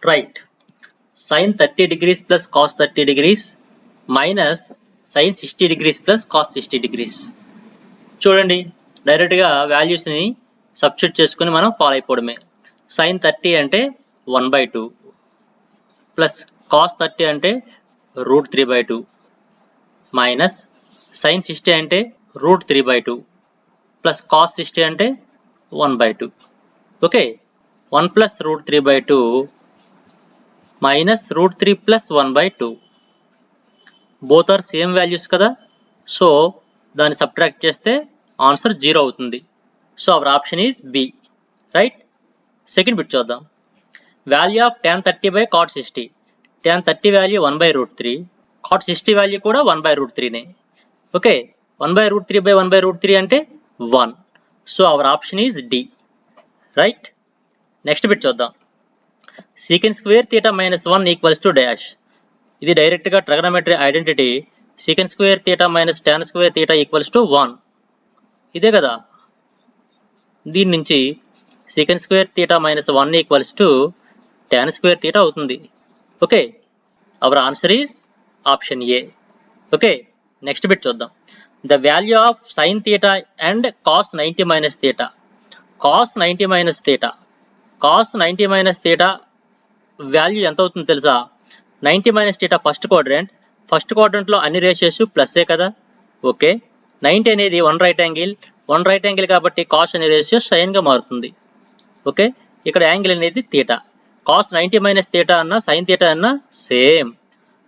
Right. Sin 30 degrees plus cos 30 degrees minus sin 60 degrees plus cos 60 degrees. చూడండి, డైరెక్ట్గా వాల్యూస్ని substitute చేసుకుని మనం ఫాలో అయిపోవడమే. sin 30 అంటే 1/2 ప్లస్ cos 30 అంటే √3/2 మైనస్ sin 60 అంటే √3/2 ప్లస్ cos 60 అంటే 1/2. Okay, 1 plus √3/2 minus √3 plus 1/2. Both are same values కదా, సో దాన్ని సబ్ట్రాక్ట్ చేస్తే ఆన్సర్ 0 అవుతుంది. So our option is B. Right. Second bit చూద్దాం. Value of tan 30 by cot 60. tan 30 value 1/√3, cot 60 value కూడా 1/√3నే. Okay, 1/√3 by 1/√3 అంటే 1. So our option is D. Right. Next bit చూద్దాం. Secant square theta minus 1 equals to dash. ఇది డైరెక్ట్గా trigonometry identity. Secant square theta minus tan square theta equals to 1. ఇదే కదా. దీని నుంచి secant square theta minus 1 equals to tan square theta అవుతుంది. Okay, our answer is option A. Okay, next bit చూద్దాం. The value of sine theta and cos 90 minus theta. Cos 90 minus theta, cos 90 minus theta value ఎంత అవుతుందో తెలుసా? 90 minus theta first క్వాడ్రంట్లో అన్ని ratios ప్లస్సే కదా. Okay, 90 అనేది 1 right angle కాబట్టి cos అనే ratio సైన్గా మారుతుంది. ఓకే, ఇక్కడ యాంగిల్ అనేది థీటా. కాస్ 90 మైనస్ థీటా అన్న సైన్ థీటా అన్న same.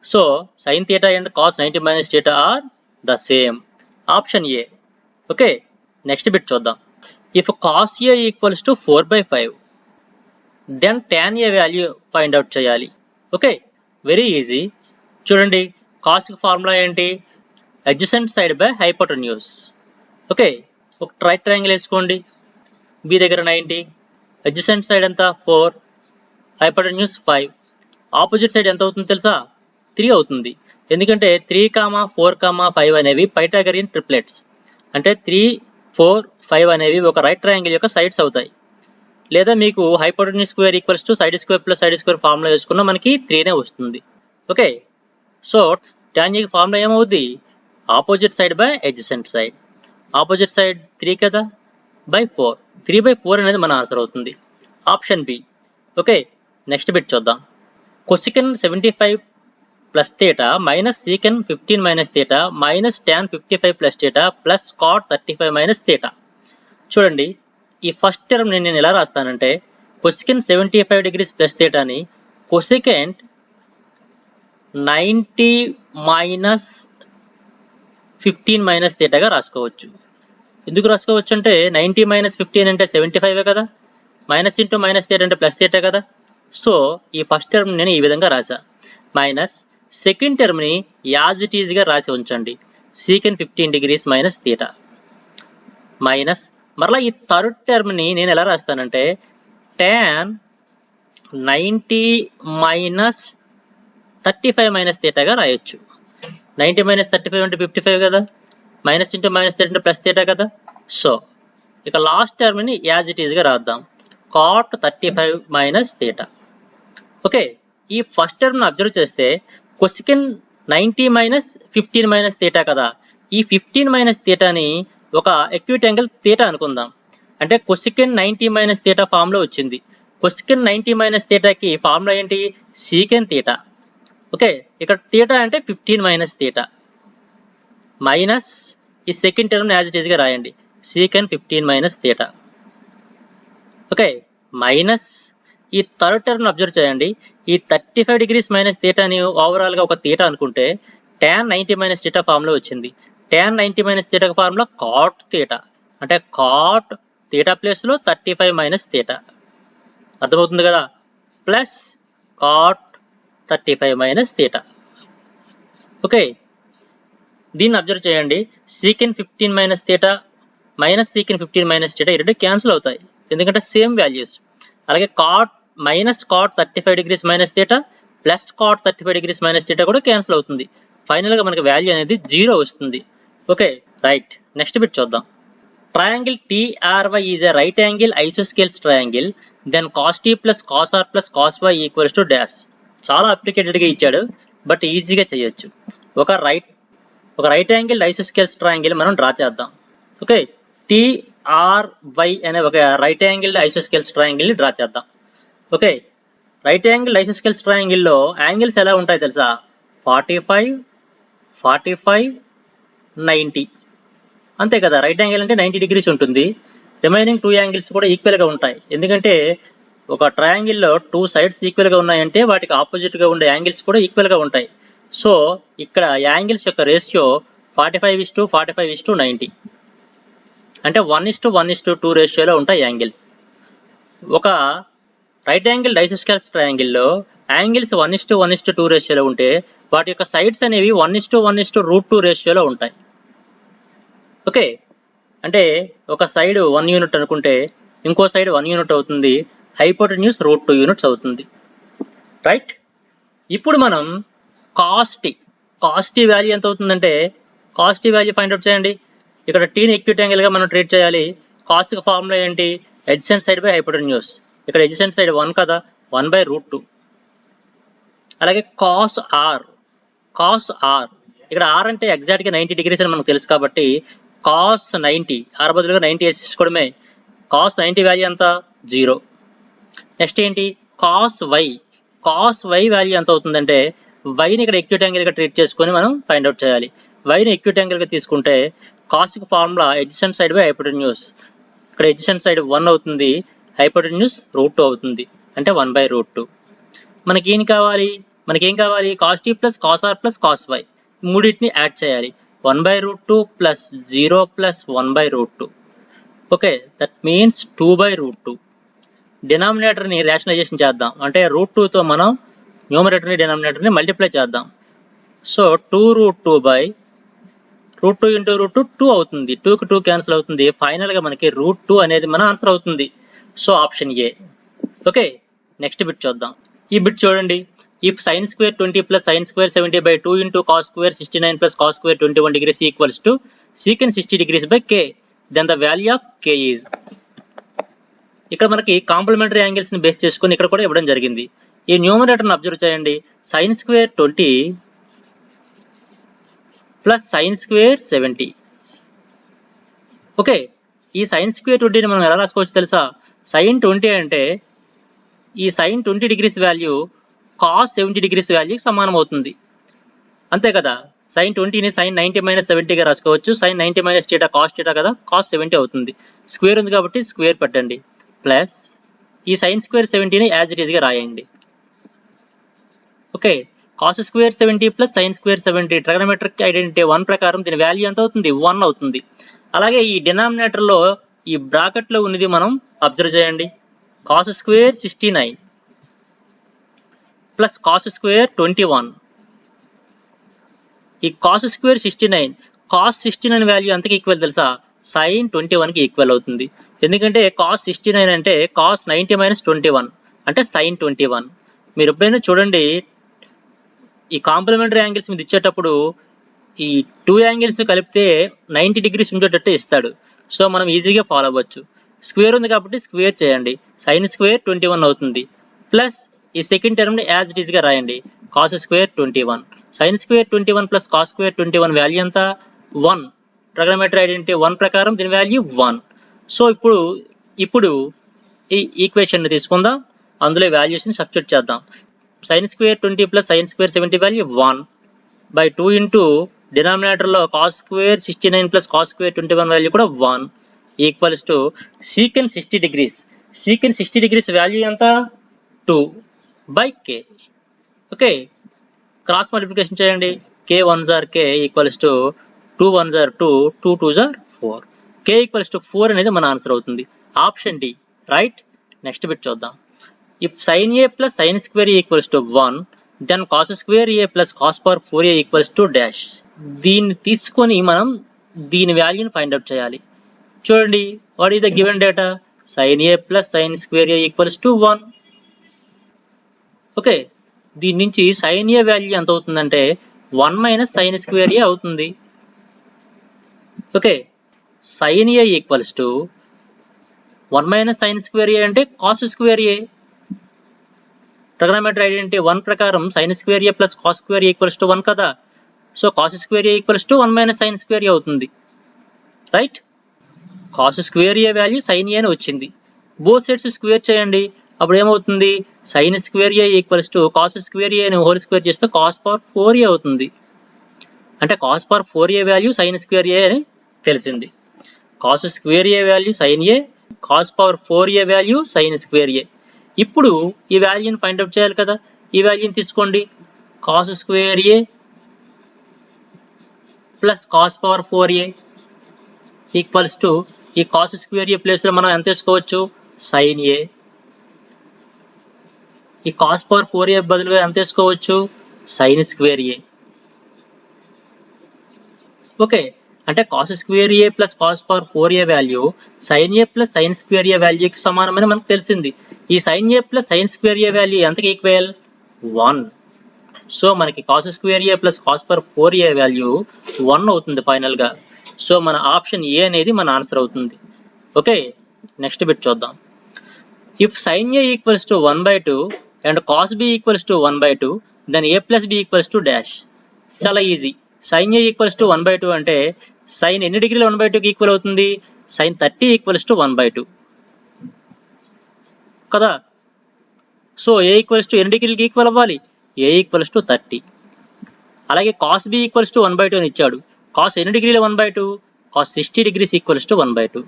So sine theta and cos 90 minus theta are the same. Option A. Okay, next bit చూద్దాం. If cos A equals to 4/5, then tan A value find out చేయాలి. Okay, very easy. చూడండి, కాస్కి formula ఏంటి? Adjacent side by hypotenuse. Okay, ఒక right triangle వేసుకోండి. B దగ్గర 90, adjacent side ఎంత 4, hypotenuse 5. Opposite side ఎంత అవుతుంది తెలుసా? 3 అవుతుంది. ఎందుకంటే 3, 4, 5 అనేవి పైథాగరియన్ ట్రిప్లెట్స్. అంటే 3, 4, 5 అనేవి ఒక రైట్ ట్రయాంగిల్ యొక్క సైడ్స్ అవుతాయి. లేదా మీకు hypotenuse square equals to side square plus side square formula వేసుకున్నా మనకి 3నే వస్తుంది. ఓకే, సో tan ఏకి ఫార్ములా ఏమవుద్ది? Opposite side by adjacent side. Opposite side 3 కదా, బై 4. 3/4 అనేది మన ఆన్సర్ అవుతుంది. Option B. Okay, next bit చూద్దాం. Cosecant 75 plus theta minus secant 15 minus theta minus tan 55 plus theta plus cot 35 minus theta. చూడండి, ఈ first term నేను ఎలా రాస్తానంటే కొసికెన్ 75 డిగ్రీస్ ప్లస్ థీటాని కొసికెంట్ 90 మైనస్ 15 మైనస్ థీటాగా రాసుకోవచ్చు. ఎందుకు రాసుకోవచ్చు అంటే 90 మైనస్ 15 అంటే 75 కదా, మైనస్ ఇంటూ మైనస్ థీటా అంటే ప్లస్ థీటా కదా. సో ఈ ఫస్ట్ టర్మ్ నేను ఈ విధంగా రాసా. మైనస్ సెకండ్ టర్మ్ని యాజ్ ఇట్ ఈజ్గా రాసి ఉంచండి. సీకెన్ 15 డిగ్రీస్ మైనస్ థీటా మైనస్ మరలా ఈ థర్డ్ టర్మ్ని నేను ఎలా రాస్తానంటే tan 90 మైనస్ 35 మైనస్ థీటాగా రాయొచ్చు. 90 మైనస్ 35 అంటే 55 కదా, మైనస్ ఇంటూ మైనస్ థీటా అంటే ప్లస్ థీటా కదా. సో ఇక లాస్ట్ టర్మ్ని యాజ్ ఇట్ ఈజ్గా రాద్దాం. cot 35 minus theta. ఓకే, ఈ ఫస్ట్ టర్మ్ని అబ్జర్వ్ చేస్తే కొసికెన్ 90 మైనస్ 15 మైనస్ థీటా కదా. ఈ 15 మైనస్ థీటాని ఒక ఎక్యూట్ యాంగిల్ థీటా అనుకుందాం. అంటే కొసికెన్ 90 మైనస్ థీటా ఫార్ములా వచ్చింది. కొసికెన్ 90 మైనస్ థీటాకి ఫార్ములా ఏంటి? సీకెన్ థీటా. ఓకే, ఇక్కడ థీటా అంటే 15 మైనస్ థీటా మైనస్ ఈ సెకండ్ టర్మ్ యాజ్ ఇట్ ఈజ్గా రాయండి. సీకెన్ 15 మైనస్ థీటా. ఓకే, మైనస్ ఈ థర్డ్ టర్మ్ అబ్జర్వ్ చేయండి. ఈ 35 డిగ్రీస్ మైనస్ థీటాని ఓవరాల్గా ఒక థీటా అనుకుంటే tan 90 మైనస్ థీటా ఫార్ములా వచ్చింది. tan 90 minus theta formula cot theta. అంటే cot థీటా ప్లేస్లో 35 మైనస్ థీటా. అర్థమవుతుంది కదా, plus cot 35 minus theta. Okay, దీన్ని అబ్జర్వ్ చేయండి. సీకెన్ 15 minus theta minus secant 15 minus theta ఈ రెండు క్యాన్సిల్ అవుతాయి, ఎందుకంటే సేమ్ వాల్యూస్. అలాగే cot minus cot 35 degrees minus theta plus cot 35 degrees minus theta కూడా క్యాన్సిల్ అవుతుంది. ఫైనల్గా మనకి వాల్యూ అనేది 0 వస్తుంది. Okay, right. నెక్స్ట్ బిట్ చూద్దాం. Triangle TRY is a right angle isosceles triangle. Then cos t plus cos r plus cos y equals to dash. చాలా అప్లికేటెడ్గా ఇచ్చాడు, but ఈజీగా చేయొచ్చు. ఒక రైట్ యాంగిల్ ఐసోస్కేల్స్ ట్రయాంగిల్ మనం డ్రా చేద్దాం. ఓకే, TRY అనే ఒక రైట్ యాంగిల్ ఐసోస్కేల్స్ ట్రయాంగిల్ ని డ్రా చేద్దాం. ఓకే, రైట్ యాంగిల్ ఐసోస్కేల్స్ ట్రయాంగిల్ లో యాంగిల్స్ ఎలా ఉంటాయి తెలుసా? 45, 45, 90. అంతే కదా, రైట్ యాంగిల్ అంటే 90 degrees ఉంటుంది. రిమైనింగ్ 2 యాంగిల్స్ కూడా ఈక్వల్ గా ఉంటాయి. ఎందుకంటే ఒక ట్రయాంగిల్ లో 2 sides ఈక్వల్ గా ఉన్నాయంటే వాటికి ఆపోజిట్ గా ఉండే యాంగిల్స్ కూడా ఈక్వల్ గా ఉంటాయి. సో ఇక్కడ యాంగిల్స్ యొక్క రేషియో 45:45:90, అంటే 1:1:2 రేషియోలో ఉంటాయి యాంగిల్స్. ఒక రైట్ యాంగిల్ ఐసోస్కేల్స్ ట్రయాంగిల్ లో యాంగిల్స్ 1:1:2 రేషియోలో ఉంటే వాటి యొక్క సైడ్స్ అనేవి 1:1:√2 రేషియోలో ఉంటాయి. ఓకే, అంటే ఒక సైడ్ 1 యూనిట్ అనుకుంటే ఇంకో సైడ్ 1 యూనిట్ అవుతుంది. హైపోటెన్యూస్ √2 యూనిట్స్ అవుతుంది. రైట్, ఇప్పుడు మనం కాస్ట్ వాల్యూ ఎంత అవుతుందంటే కాస్ట్ వాల్యూ ఫైండ్ అవుట్ చేయండి. ఇక్కడ టీని ఎక్యూట్ యాంగిల్ గా మనం ట్రీట్ చేయాలి. కాస్ట్ ఫార్ములా ఏంటి? Adjacent side by hypotenuse. ఇక్కడ ఎడ్జసెంట్ సైడ్ 1 కదా, 1/√2. అలాగే కాస్ ఆర్, ఇక్కడ ఆర్ అంటే ఎగ్జాక్ట్ గా 90 degrees అని మనకు తెలుసు కాబట్టి కాస్ 90, ఆర్ బదులుగా 90 వేసేసుకోవడమే. కాస్ 90 వాల్యూ ఎంత? 0. నెక్స్ట్ ఏంటి? కాస్ వై వాల్యూ ఎంత అవుతుందంటే వైని ఇక్కడ ఎక్యూట్ యాంగిల్ గా ట్రీట్ చేసుకొని మనం ఫైండ్ అవుట్ చేయాలి. వైని ఎక్యూట్ యాంగిల్ గా తీసుకుంటే cos formula adjacent side by hypotenuse. ఇక్కడ ఎడ్జసెంట్ సైడ్ 1 అవుతుంది, హైపోటెన్యూస్ √2 అవుతుంది, అంటే 1/√2. మనకేం కావాలి? Cos T plus cos R plus cos Y మూడింటిని యాడ్ చేయాలి. 1/√2 plus 0 plus 1/√2. Okay, that means 2/√2. Denominator ని రేషనలైజేషన్ చేద్దాం, అంటే √2 తో మనం న్యూమరేటర్ ని డినామినేటర్ ని మల్టిప్లై చేద్దాం. సో 2√2 ఇంటూ √2 2 అవుతుంది. 2కి 2 క్యాన్సిల్ అవుతుంది. ఫైనల్ గా మనకి √2 అనేది మన ఆన్సర్ అవుతుంది. So option A. Okay, next bit చూద్దాం. ఈ బిట్ చూడండి. If sin square 20 plus sin square 70/2 into cos square 69 plus cos square 21 degrees equals to secant 60 degrees by k, then the value of k is. ఇక్కడ మనకి complementary angles ని base చేసుకుని ఇక్కడ కూడా ఇవ్వడం జరిగింది. ఈ న్యూమరేటర్ ని అబ్జర్వ్ చేయండి. sin square 20 plus sin square 70. Okay, ఈ sin square 20 ని మనం ఎలా రాసుకోవచ్చు తెలుసా? sin 20 అంటే ఈ sin 20 degrees value cos 70 degrees వాల్యూకి సమానం అవుతుంది. అంతే కదా, sin 20 ని sin 90 - 70 గా రాసుకోవచ్చు. sin 90 - θ cos θ కదా, cos 70 అవుతుంది. స్క్వేర్ ఉంది కాబట్టి స్క్వేర్ పెట్టండి, ప్లస్ ఈ sin square 70 ని యాజ్ ఇట్ ఈజ్ గా రాయండి. Okay, cos square 70 plus sin square 70 trigonometric identity 1 ప్రకారం దీని వాల్యూ ఎంత అవుతుంది? 1 అవుతుంది. అలాగే ఈ డినామినేటర్ లో ఈ బ్రాకెట్ లో ఉన్నది మనం అబ్జర్వ్ చేయండి. cos square 69 plus cos square 21. ఈ cos square 69 cos 69 వాల్యూ ఎంతకి ఈక్వల్ తెలుసా? sin 21 కి ఈక్వల్ అవుతుంది. ఎందుకంటే cos 69 అంటే cos 90 - 21 అంటే sin 21. మీరు ఎప్పుడైనా చూడండి, ఈ కాంప్లిమెంటరీ యాంగిల్స్ మీద ఇచ్చేటప్పుడు ఈ 2 యాంగిల్స్ కలిపితే 90 degrees ఉండేటట్టు ఇస్తాడు. సో మనం ఈజీగా ఫాలో అవ్వచ్చు. స్క్వేర్ ఉంది కాబట్టి స్క్వేర్ చేయండి, sin square 21 అవుతుంది. ప్లస్ ఈ సెకండ్ టర్మ్ ని యాజ్ ఇట్ ఈజ్ గా రాయండి, cos square 21. sin square 21 plus cos square 21 value ఎంత? 1. ట్రిగనోమెట్రీ ఐడెంటిటీ 1 ప్రకారం దీని వాల్యూ 1. సో ఇప్పుడు ఈ ఈక్వేషన్ ని తీసుకుందాం, అందులో వాల్యూస్ ని సబ్స్టిట్యూట్ చేద్దాం. sin square 20 plus sin square 70 value 1/2 into denominator లో cos square 69 plus cos square 21 value కూడా 1 equals to secant 60 degrees. secant 60 degrees value ఎంత? 2/k. ఓకే, క్రాస్ మల్టిప్లికేషన్ చేయండి. k 1s are k equals to 2 1s are 2, 2 2s are 4. k equals to 4 అనేది మన answer అవుతుంది. Option D. Right, next bit చూద్దాం. If sin a plus sin square a equals to 1, then cos square a plus cos power 4a equals to dash. దీన్ని తీసుకొని మనం దీని వాల్యూని find out చేయాలి. చూడండి, what is the given data? sin a plus sin square a equals to 1. Okay, దీని నుంచి sin a value ఎంత అవుతుందంటే 1 - sin square a అవుతుంది. Okay, sin A equals to 1 minus sine square A అంటే cos square A. Trigonometry identity 1 ప్రకారం sin square A plus cos square A equals to 1 కదా. So cos square A equals to 1 minus sine square A అవుతుంది, right. Cos square A value sin A అని వచ్చింది. Both sides square చేయండి, అప్పుడు ఏమవుతుంది, sin square A equals to cos square A అని whole square చేస్తే cos power 4a అవుతుంది. అంటే cos power 4a value sin square A అని తెలిసింది. Cos square A value sin A, cos power 4a value sin square A. ఇప్పుడు ఈ వాల్యూని find out చేయాలి కదా. ఈ వాల్యూని తీసుకోండి, cos square A plus cos power 4a equals to ఈ కాస్ స్క్వేర్ ఏ ప్లేస్ లో మనం ఎంత తీసుకోవచ్చు, sin ఏ. ఈ కాస్ పవర్ 4a బదులుగా ఎంత తీసుకోవచ్చు, sin స్క్వేర్ ఏ. ఓకే, అంటే cos square A plus cos power 4a value sin A plus sin square A వాల్యూకి సమానమని మనకు తెలిసింది. ఈ sin A plus sin square A value ఎంతకి ఈక్వల్, 1. సో మనకి cos square A plus cos power 4a value 1 అవుతుంది final గా. So మన ఆప్షన్ ఏ అనేది మన ఆన్సర్ అవుతుంది. ఓకే, నెక్స్ట్ బిట్ చూద్దాం. If sin a equals to 1/2 and cos b equals to 1/2 then a plus b equals to dash. చాలా easy. sin a equals to 1/2 అంటే sin ఎన్ని డిగ్రీలు 1/2కి ఈక్వల్ అవుతుంది, sin 30 ఈక్వల్స్ టు 1/2 కదా. So a equals to ఎన్ని డిగ్రీలకి equal అవ్వాలి, a ఈక్వల్స్ టు 30. అలాగే cos b ఈక్వల్స్ టు 1/2 అని ఇచ్చాడు. cos ఎన్ని డిగ్రీలు 1/2, cos 60 డిగ్రీస్ ఈక్వల్స్ టు 1/2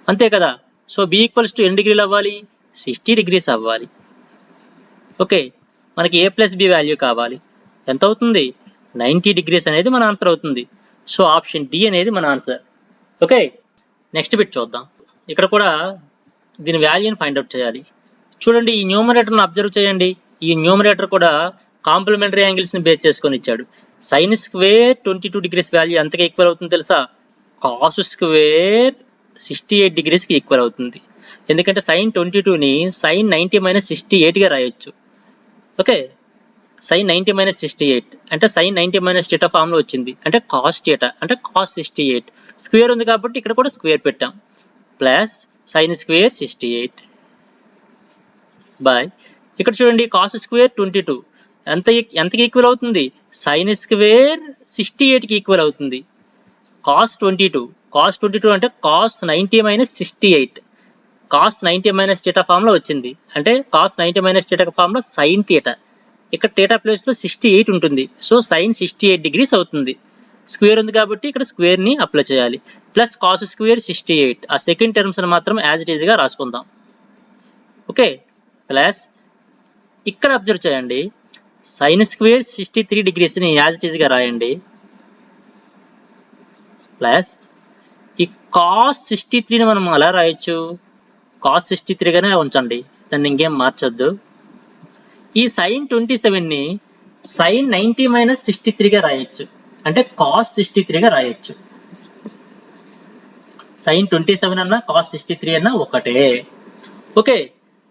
అంతే కదా. సో b ఈక్వల్స్ టు ఎన్ని డిగ్రీలు అవ్వాలి, 60 డిగ్రీస్ అవ్వాలి. ఓకే, మనకి a ప్లస్ b వాల్యూ కావాలి, ఎంత అవుతుంది, 90 డిగ్రీస్ అనేది మన ఆన్సర్ అవుతుంది. సో ఆప్షన్ డి అనేది మన ఆన్సర్. ఓకే, నెక్స్ట్ బిట్ చూద్దాం. ఇక్కడ కూడా దీని వాల్యూని ఫైండ్ అవుట్ చేయాలి. చూడండి, ఈ న్యూమరేటర్ను అబ్జర్వ్ చేయండి. ఈ న్యూమరేటర్ కూడా కాంప్లిమెంటరీ యాంగిల్స్ ని బేస్ చేసుకొని ఇచ్చాడు. sin స్క్వేర్ 22 డిగ్రీస్ వాల్యూ ఎంతకి ఈక్వల్ అవుతుంది తెలుసా, cos స్క్వేర్ 68 డిగ్రీస్ కి ఈక్వల్ అవుతుంది. ఎందుకంటే sin 22ని sin 90 మైనస్ 68 గా రాయొచ్చు. ఓకే, sin 90 మైనస్ 68 అంటే sin 90 మైనస్ θ ఫామ్ లో వచ్చింది, అంటే cos θ అంటే cos 68. స్క్వేర్ ఉంది కాబట్టి ఇక్కడ కూడా స్క్వేర్ పెట్టాం, ప్లస్ sin స్క్వేర్ 68 బై ఇక్కడ చూడండి cos స్క్వేర్ 22 ఎంతకి ఈక్వల్ అవుతుంది, sin స్క్వేర్ 68 కి ఈక్వల్ అవుతుంది. cos 22 అంటే cos 90 minus 68, cos 90 minus θ form లో వచ్చింది, అంటే cos 90 మైనస్ θ ఫామ్ లో sin θ. ఇక్కడ θ ప్లేస్ లో 68 ఉంటుంది, సో sin 68 డిగ్రీస్ అవుతుంది. స్క్వేర్ ఉంది కాబట్టి ఇక్కడ స్క్వేర్ ని అప్లై చేయాలి, ప్లస్ cos స్క్వేర్ 68. ఆ సెకండ్ టర్మ్స్ మాత్రం యాజ్ ఇట్ ఈజ్ గా రాసుకుందాం. ఓకే, ప్లస్ ఇక్కడ అబ్జర్వ్ చేయండి, sin స్క్వేర్ 63 డిగ్రీస్ ని యాజ్ ఇట్ ఈజ్ గా రాయండి, ప్లస్ ఈ cos 63 ని మనం అలా రాయొచ్చు, cos 63 గానే ఉంచండి, దాన్ని ఇంకేం మార్చొద్దు. ఈ sin 27 ని sin 90 మైనస్ 63 గా రాయొచ్చు, అంటే cos 63 గా రాయొచ్చు. sin 27 అన్నా cos 63 అన్నా ఒకటే. ఓకే,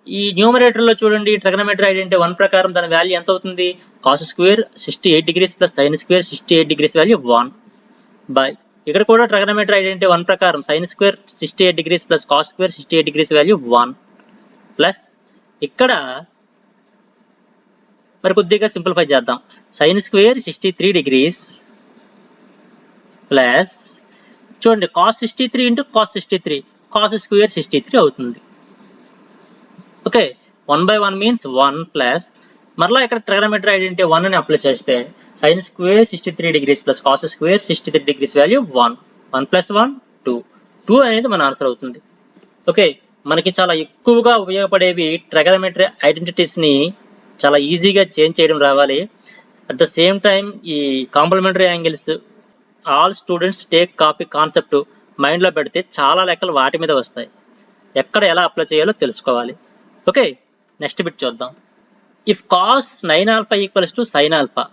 ఈ న్యూమరేటర్ లో చూడండి, ట్రిగనోమెట్రీ ఐడెంటిటీ 1 ప్రకారం దాని వాల్యూ ఎంత అవుతుంది, cos square 68 degrees plus sin square 68 degrees value 1 by ఇక్కడ కూడా ట్రిగనోమెట్రీ ఐడెంటిటీ 1 ప్రకారం sin square 68 degrees plus cos square 68 degrees value 1 plus ఇక్కడ మరి కొద్దిగా సింప్లిఫై చేద్దాం, sin స్క్వేర్ 63 డిగ్రీస్ ప్లస్ చూడండి cos 63 into cos 63, cos square 63 అవుతుంది. ఓకే, 1/1 మీన్స్ 1 ప్లస్ మరలా ఇక్కడ ట్రిగనోమెట్రీ ఐడెంటిటీ 1 ని అప్లై చేస్తే sin square 63 degrees plus cos square 63 degrees value 1, 1 plus 1 2 అనేది మన ఆన్సర్ అవుతుంది. ఓకే, మనకి చాలా ఎక్కువగా ఉపయోగపడేవి ట్రిగనోమెట్రీ ఐడెంటిటీస్ ని చాలా ఈజీగా చేంజ్ చేయడం రావాలి. అట్ ద సేమ్ టైం ఈ complementary angles all students take copy concept mind లో పెడితే చాలా లెక్కలు వాటి మీద వస్తాయి, ఎక్కడ ఎలా అప్లై చేయాలో తెలుసుకోవాలి. ఓకే, నెక్స్ట్ బిట్ చూద్దాం. If cos 9α equals to sin α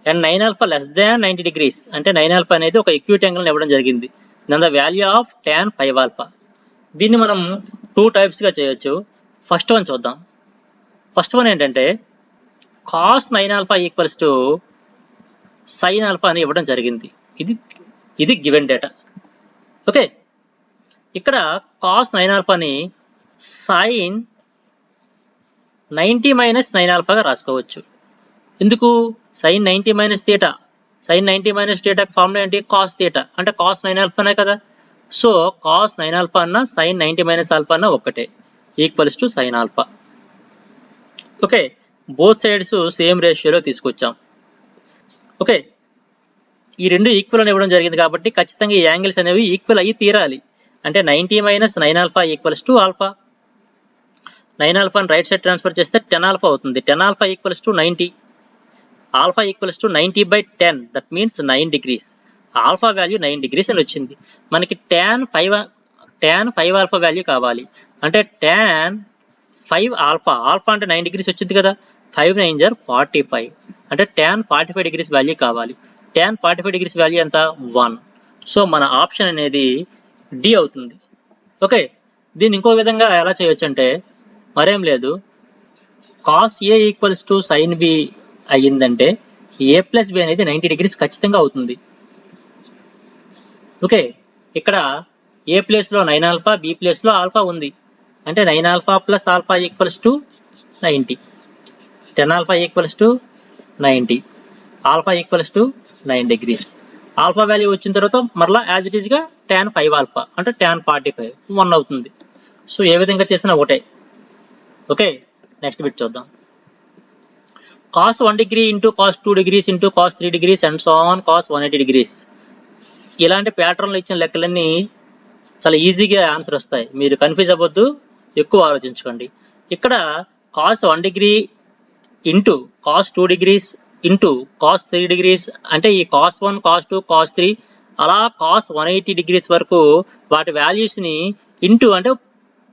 and 9α less than 90 degrees అంటే 9α అనేది ఒక ఎక్యూట్ యాంగిల్ ఇవ్వడం జరిగింది, then the value of tan 5α. దీన్ని మనం 2 టైప్స్ గా చేయొచ్చు. ఫస్ట్ వన్ చూద్దాం. ఫస్ట్ వన్ ఏంటంటే cos 9α ఈక్వల్స్ టు sin α అని ఇవ్వడం జరిగింది. ఇది గివెన్ డేటా. ఓకే, ఇక్కడ కాస్ 9 ఆల్ఫాని సైన్ 90 మైనస్ 9 ఆల్ఫాగా రాసుకోవచ్చు. ఎందుకు? Sine 90 minus theta, sine 90 minus theta formula ఏంటి? కాస్ థీటా, అంటే కాస్ 9 ఆల్ఫానే కదా. సో కాస్ 9 ఆల్ఫా అన్న సైన్ 90 మైనస్ ఆల్ఫా అన్న ఒకటే, equals to sine alpha. Okay, both sides same రేషియోలో తీసుకొచ్చాం. ఓకే, ఈ రెండు ఈక్వల్ అని ఇవ్వడం జరిగింది కాబట్టి ఖచ్చితంగా ఈ యాంగిల్స్ అనేవి ఈక్వల్ అయ్యి తీరాలి. అంటే 90 minus 9 alpha equals to alpha. 9 ఆల్ఫాని రైట్ సైడ్ ట్రాన్స్ఫర్ చేస్తే 10 ఆల్ఫా అవుతుంది. 10 alpha equals to 90. Alpha equals to 90/10, that means 9 degrees. Alpha value 9 degrees అని వచ్చింది. మనకి tan 5 ఆల్ఫా వాల్యూ కావాలి. అంటే tan 5 ఆల్ఫా, ఆల్ఫా అంటే 9 degrees వచ్చింది కదా. 5 9 జర్ 45, అంటే tan 45 degrees వాల్యూ కావాలి. tan 45 degrees వాల్యూ ఎంత? 1. సో మన ఆప్షన్ అనేది డి అవుతుంది. ఓకే, దీన్ని ఇంకో విధంగా ఎలా చేయొచ్చు అంటే మరేం లేదు, cos A equals to sine B అయ్యిందంటే ఏ ప్లస్ బి అనేది 90 degrees ఖచ్చితంగా అవుతుంది. ఓకే, ఇక్కడ ఏ ప్లేస్ లో 9 ఆల్ఫా, బి ప్లేస్ లో ఆల్ఫా ఉంది. అంటే 9 alpha plus alpha equals to 90. 10 alpha equals to 90, alpha equals to 9 degrees. Alpha value వచ్చిన తర్వాత మరలా యాజ్ ఇట్ ఈస్ గా tan 5 ఆల్ఫా అంటే tan 45 1 అవుతుంది. సో ఏ విధంగా చేసినా ఒకటే. ఓకే, నెక్స్ట్ బిట్ చూద్దాం. cos 1 degree into cos 2 degrees into cos 3 degrees and so on cos 180 degrees. ఇలాంటి ప్యాటర్న్లో ఇచ్చిన లెక్కలన్నీ చాలా ఈజీగా ఆన్సర్ వస్తాయి. మీరు కన్ఫ్యూజ్ అవ్వద్దు, ఎక్కువ ఆలోచించుకోండి. ఇక్కడ cos 1 degree into cos 2 degrees into cos 3 degrees అంటే ఈ cos 1, cos 2, cos 3 అలా cos 180 degrees వరకు వాటి వాల్యూస్ని ఇంటూ అంటే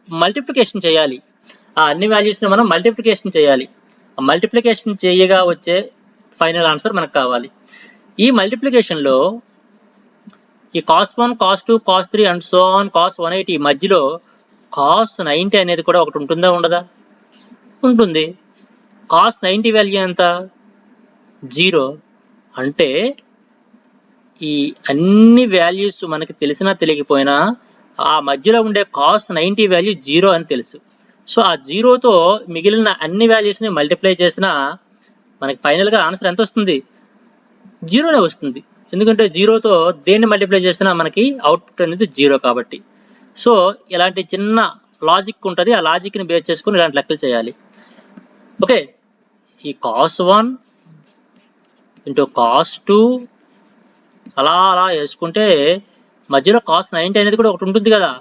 మల్టిప్లికేషన్ చేయాలి. ఆ అన్ని వాల్యూస్ని మనం మల్టిప్లికేషన్ చేయాలి. మల్టిప్లికేషన్ చేయగా వచ్చే ఫైనల్ ఆన్సర్ మనకు కావాలి. ఈ మల్టిప్లికేషన్లో ఈ cos 1, cos 2, cos 3 and so on cos 180 మధ్యలో cos 90 అనేది కూడా ఒకటి ఉంటుందా ఉండదా? ఉంటుంది. cos 90 వాల్యూ ఎంత? 0. అంటే ఈ అన్ని వాల్యూస్ మనకి తెలిసినా తెలియకపోయినా ఆ మధ్యలో ఉండే cos 90 వాల్యూ 0 అని తెలుసు. సో ఆ 0తో మిగిలిన అన్ని వాల్యూస్ని మల్టిప్లై చేసినా మనకి ఫైనల్గా ఆన్సర్ ఎంత వస్తుంది? 0నే వస్తుంది. ఎందుకంటే 0తో దేన్ని మల్టిప్లై చేసినా మనకి అవుట్పుట్ అనేది 0 కాబట్టి. సో ఇలాంటి చిన్న లాజిక్ ఉంటుంది. ఆ లాజిక్ని బేస్ చేసుకుని ఇలాంటి లెక్కలు చేయాలి. ఓకే, ఈ cos 1 ఇంటూ cos 2 అలా అలా వేసుకుంటే మధ్యలో cos 90 అనేది కూడా ఒకటి ఉంటుంది కదా,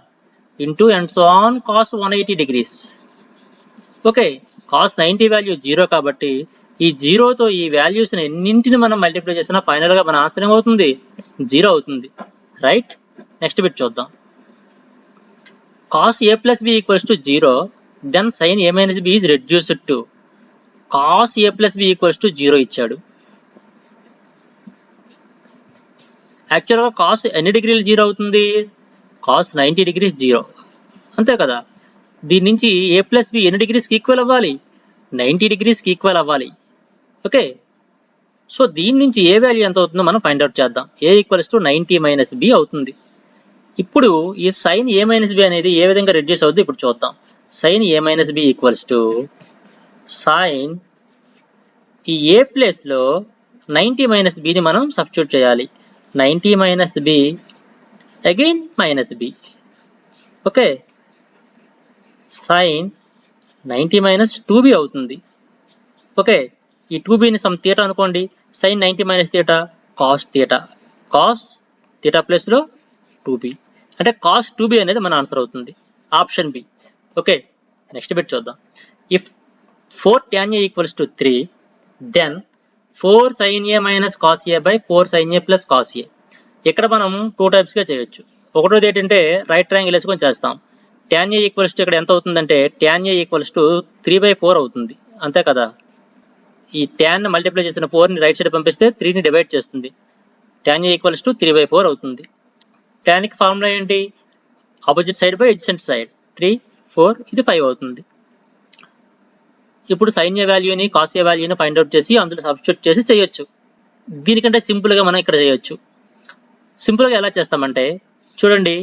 into and so on cos 180 degrees. Okay, cos 90 value 0 కాబట్టి ఈ 0తో ఈ వాల్యూస్ని ఎన్నింటిని మనం మల్టిప్లై చేసినా ఫైనల్గా మన ఆన్సర్ ఏమవుతుంది? 0 అవుతుంది. రైట్, నెక్స్ట్ బిట్ చూద్దాం. cos a plus b equals to 0, then sin a minus b is reduced to. cos a plus b equals to 0 ఇచ్చాడు. యాక్చువల్గా cos ఎన్ని డిగ్రీలు 0 అవుతుంది? cos 90 degrees 0, అంతే కదా. దీని నుంచి a ప్లస్ బి ఎన్ని డిగ్రీస్కి ఈక్వల్ అవ్వాలి? 90 degreesకి ఈక్వల్ అవ్వాలి. ఓకే, సో దీని నుంచి ఏ వాల్యూ ఎంత అవుతుందో మనం ఫైండ్ అవుట్ చేద్దాం. a equals to 90 minus b అవుతుంది. ఇప్పుడు ఈ సైన్ a మైనస్ బి అనేది ఏ విధంగా రెడ్యూస్ అవుతుంది ఇప్పుడు చూద్దాం. Sine a minus b equals to sine ఈ a ప్లేస్లో 90 మైనస్ బిని మనం సబ్స్టిట్యూట్ చేయాలి. 90 minus B again minus B. Okay, sine 90 minus 2b అవుతుంది. ఓకే, ఈ 2bని సమ్ థీటా అనుకోండి. Sine 90 minus theta cos theta, cos theta ప్లస్లో 2b అంటే కాస్ 2b అనేది మన ఆన్సర్ అవుతుంది, option B. Okay, next bit చూద్దాం. If 4 tan a equals to 3, then 4 sin a minus cos a by 4 sin a plus cos a. ఇక్కడ మనం 2 టైప్స్గా చేయొచ్చు. ఒకటోది ఏంటంటే రైట్ ట్రయాంగిల్ వేసుకొని చేస్తాం. tan a ఈక్వల్స్ టు ఇక్కడ ఎంత అవుతుందంటే tan a ఈక్వల్స్ టు 3/4 అవుతుంది, అంతే కదా. ఈ tan మల్టిప్లై చేసిన 4ని రైట్ సైడ్ పంపిస్తే 3ని డివైడ్ చేస్తుంది. tan a ఈక్వల్స్ టు 3/4 అవుతుంది. tanకి ఫార్ములా ఏంటి? Opposite side by adjacent side. 3 4 ఇది 5 అవుతుంది. ఇప్పుడు sin a వాల్యూని cos a వాల్యూని ఫైండ్ అవుట్ చేసి అందులో సబ్స్టిట్యూట్ చేసి చేయొచ్చు. దీనికంటే సింపుల్గా మనం ఇక్కడ చేయొచ్చు. సింపుల్గా ఎలా చేస్తామంటే చూడండి,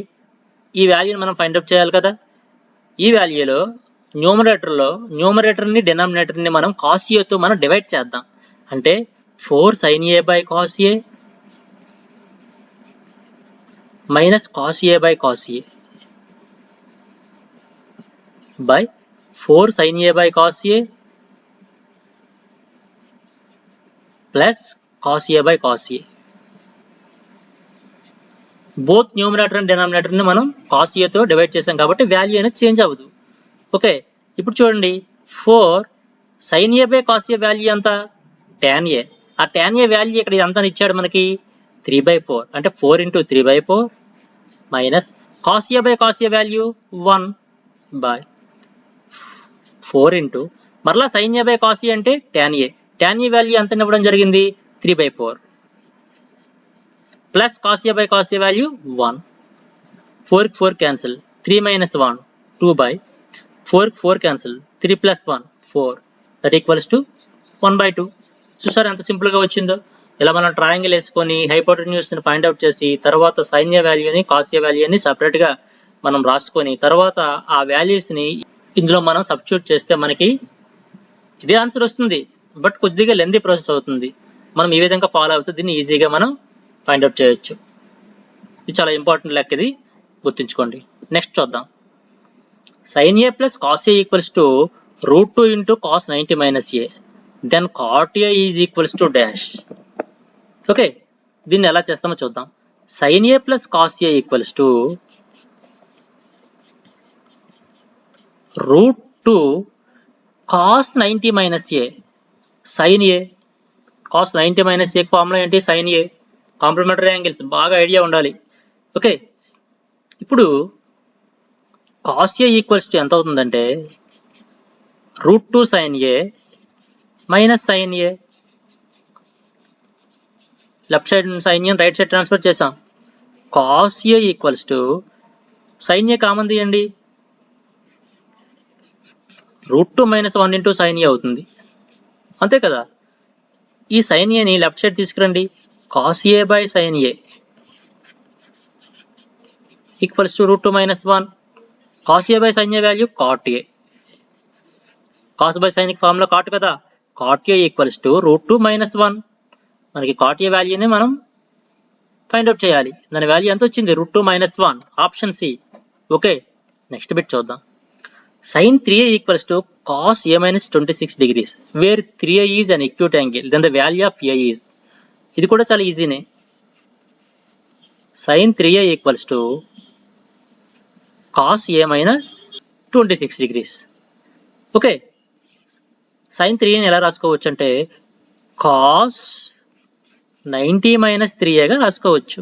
ఈ వాల్యూని మనం ఫైండ్ అవుట్ చేయాలి కదా. ఈ వాల్యూలో న్యూమరేటర్ని డినామినేటర్ని మనం cos A తో మనం డివైడ్ చేద్దాం. అంటే 4 sin A by cos A minus cos A by cos A by 4 sin A by cos A plus cos A by cos A. Both numerator and denominator ని మనం cos A తో divide చేసాం కాబట్టి value అనేది change అవ్వదు. Okay, ఇప్పుడు చూడండి 4 sin A by cos A value ఎంత? tan A. ఆ tan A వాల్యూ ఇక్కడ ఎంత ఇచ్చాడు మనకి? 3/4. అంటే 4 into 3/4 minus cos A by cos A value 1 by 4 into మరలా sin A by cos A అంటే tan A. tan A value ఎంత ఇవ్వడం జరిగింది? 3/4 plus cos A by cos A value 1. 4 4 cancel. 3 minus 1 2 by 4 4 cancel. 3 plus 1 4. That equals to 1/2. చూసారు ఎంత simple గా వచ్చిందో. ఇలా మనం ట్రయాంగిల్ వేసుకొని హైపోటెన్యూస్ ని ఫైండ్ అవుట్ చేసి తర్వాత sin A వాల్యూని cos A వాల్యూని సెపరేట్ గా మనం రాసుకొని తర్వాత ఆ వాల్యూస్ ని ఇందులో మనం సబ్స్టిట్యూట్ చేస్తే మనకి ఇదే ఆన్సర్ వస్తుంది. బట్ కొద్దిగా లెంతీ ప్రాసెస్ అవుతుంది. మనం ఈ విధంగా ఫాలో అవుతే దీన్ని ఈజీగా మనం ఫైండ్ అవుట్ చేయొచ్చు. ఇది చాలా ఇంపార్టెంట్ లెక్క, ఇది గుర్తుంచుకోండి. నెక్స్ట్ చూద్దాం. sin A plus cos A equals to √2 into cos 90 minus A. Then cot A is equals to dash. Okay, దీన్ని ఎలా చేస్తామో చూద్దాం. sin A plus cos A equals to √2 cos 90 minus A. sin A cos 90 minus A formula ఏంటి? sin A complementary angles బాగా idea ఉండాలి. Okay, ఇప్పుడు cos A equals to ఎంత అవుతుందంటే √2 sin A minus sin A. Left side sin A right side transfer చేసాం. cos A equals to sin A common తీయండి, √2 minus 1 into sin A అవుతుంది. అంతే కదా. ఈ sin A ని లెఫ్ట్ సైడ్ తీసుకురండి. cos A by sin A equals to √2 minus 1. cos A by sin A value cot A. cos by sin formula cot కదా. cot A equals to √2 minus 1. మనకి cot A వాల్యూని మనం find out చేయాలి. దాని value ఎంత వచ్చింది? √2 minus 1. Option C. Okay, next bit చూద్దాం. sin 3A equals to cos A minus 26 degrees where 3A is an acute angle then the value of A is. ఇది కూడా చాలా ఈజీనే. sin 3A equals to cos A minus 26 degrees. Okay, sin 3A ఎలా రాసుకోవచ్చు అంటే cos 90 minus 3A గా రాసుకోవచ్చు.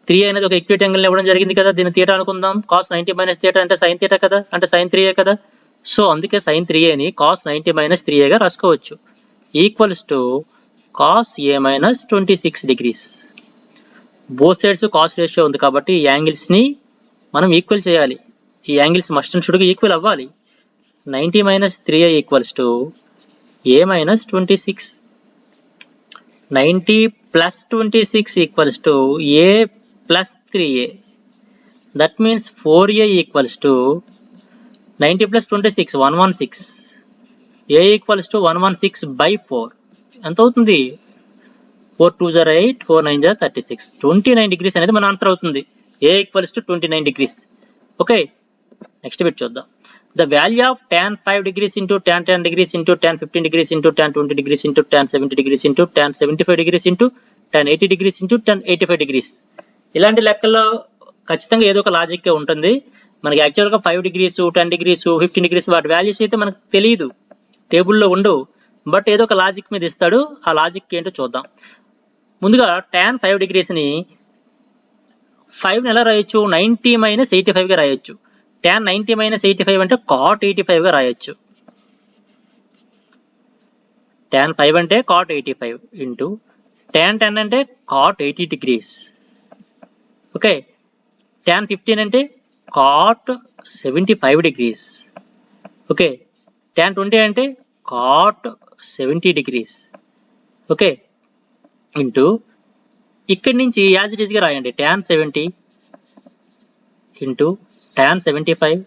3A అనేది ఒక ఈక్విటీ యాంగిల్ ఇవ్వడం జరిగింది కదా, దీన్ని థీటా అనుకుందాం. cos 90 minus థీటా అంటే sin థీటా కదా, అంటే sin 3A కదా. సో అందుకే sin 3Aని cos 90 minus 3A గా రాసుకోవచ్చు. Equals to cos A minus 26 degrees. Both sides cos ratio ఉంది కాబట్టి ఈ యాంగిల్స్ ని మనం ఈక్వల్ చేయాలి. ఈ యాంగిల్స్ మస్ట్ అండ్ షుడ్ గా ఈక్వల్ అవ్వాలి. 90 minus 3A equals to A minus 26. 90 plus 26 equals to A plus 3A. That means 4A equals to 90 plus 26 116. A equals to 116 by 4. ఎంత అవుతుంది? 4 2s are 8, 4 9s are 36. 29 degrees అనేది మన answer అవుతుంది. A equals to 29 degrees. Okay, next bit చూద్దాం. The value of tan 5 degrees into tan 10 degrees into tan 15 degrees into tan 20 degrees into tan 70 degrees into tan 75 degrees into tan 80 degrees into tan 85 degrees. ఇలాంటి లెక్కల్లో ఖచ్చితంగా ఏదో ఒక logic ఉంటుంది. మనకి యాక్చువల్గా 5 degrees 10 degrees 15 degrees వాటి వాల్యూస్ అయితే మనకు తెలియదు, టేబుల్లో ఉండవు. బట్ ఏదో ఒక లాజిక్ మీద ఇస్తాడు. ఆ లాజిక్ ఏంటో చూద్దాం. ముందుగా tan 5 degrees ని 5 ఎలా రాయొచ్చు? 90 minus 85 గా రాయొచ్చు. tan 90 minus 85 అంటే cot 85 గా రాయొచ్చు. tan 5 అంటే cot 85 ఇంటూ tan 10 అంటే cot 80 degrees. ఓకే, tan 15 అంటే cot 75 degrees. ఓకే, tan 20 అంటే cot 70 degrees. ఓకే, ఇంటూ ఇక్కడి నుంచి యాజ్ ఇట్ ఈస్ గా రాయండి. tan 70 into tan 75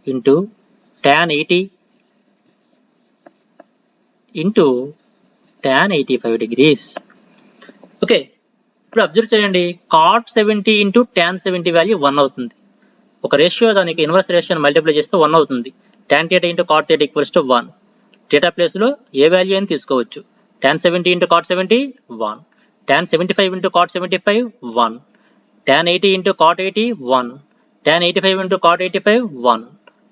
into tan 80 into tan 85 degrees. Okay, ఇప్పుడు అబ్జర్వ్ చేయండి, cot 70 into tan 70 వాల్యూ 1 అవుతుంది. ఒక రేషియో దానికి ఇన్వర్స్ రేషియోని మల్టిప్లై చేస్తే 1 అవుతుంది. tan theta into cot theta equals to 1. theta place లో ఏ వాల్యూ అని తీసుకోవచ్చు. tan 70 into cot 70 1, tan 75 into cot 75 1, tan 80 into cot 80 1, tan 85 into cot 85 1.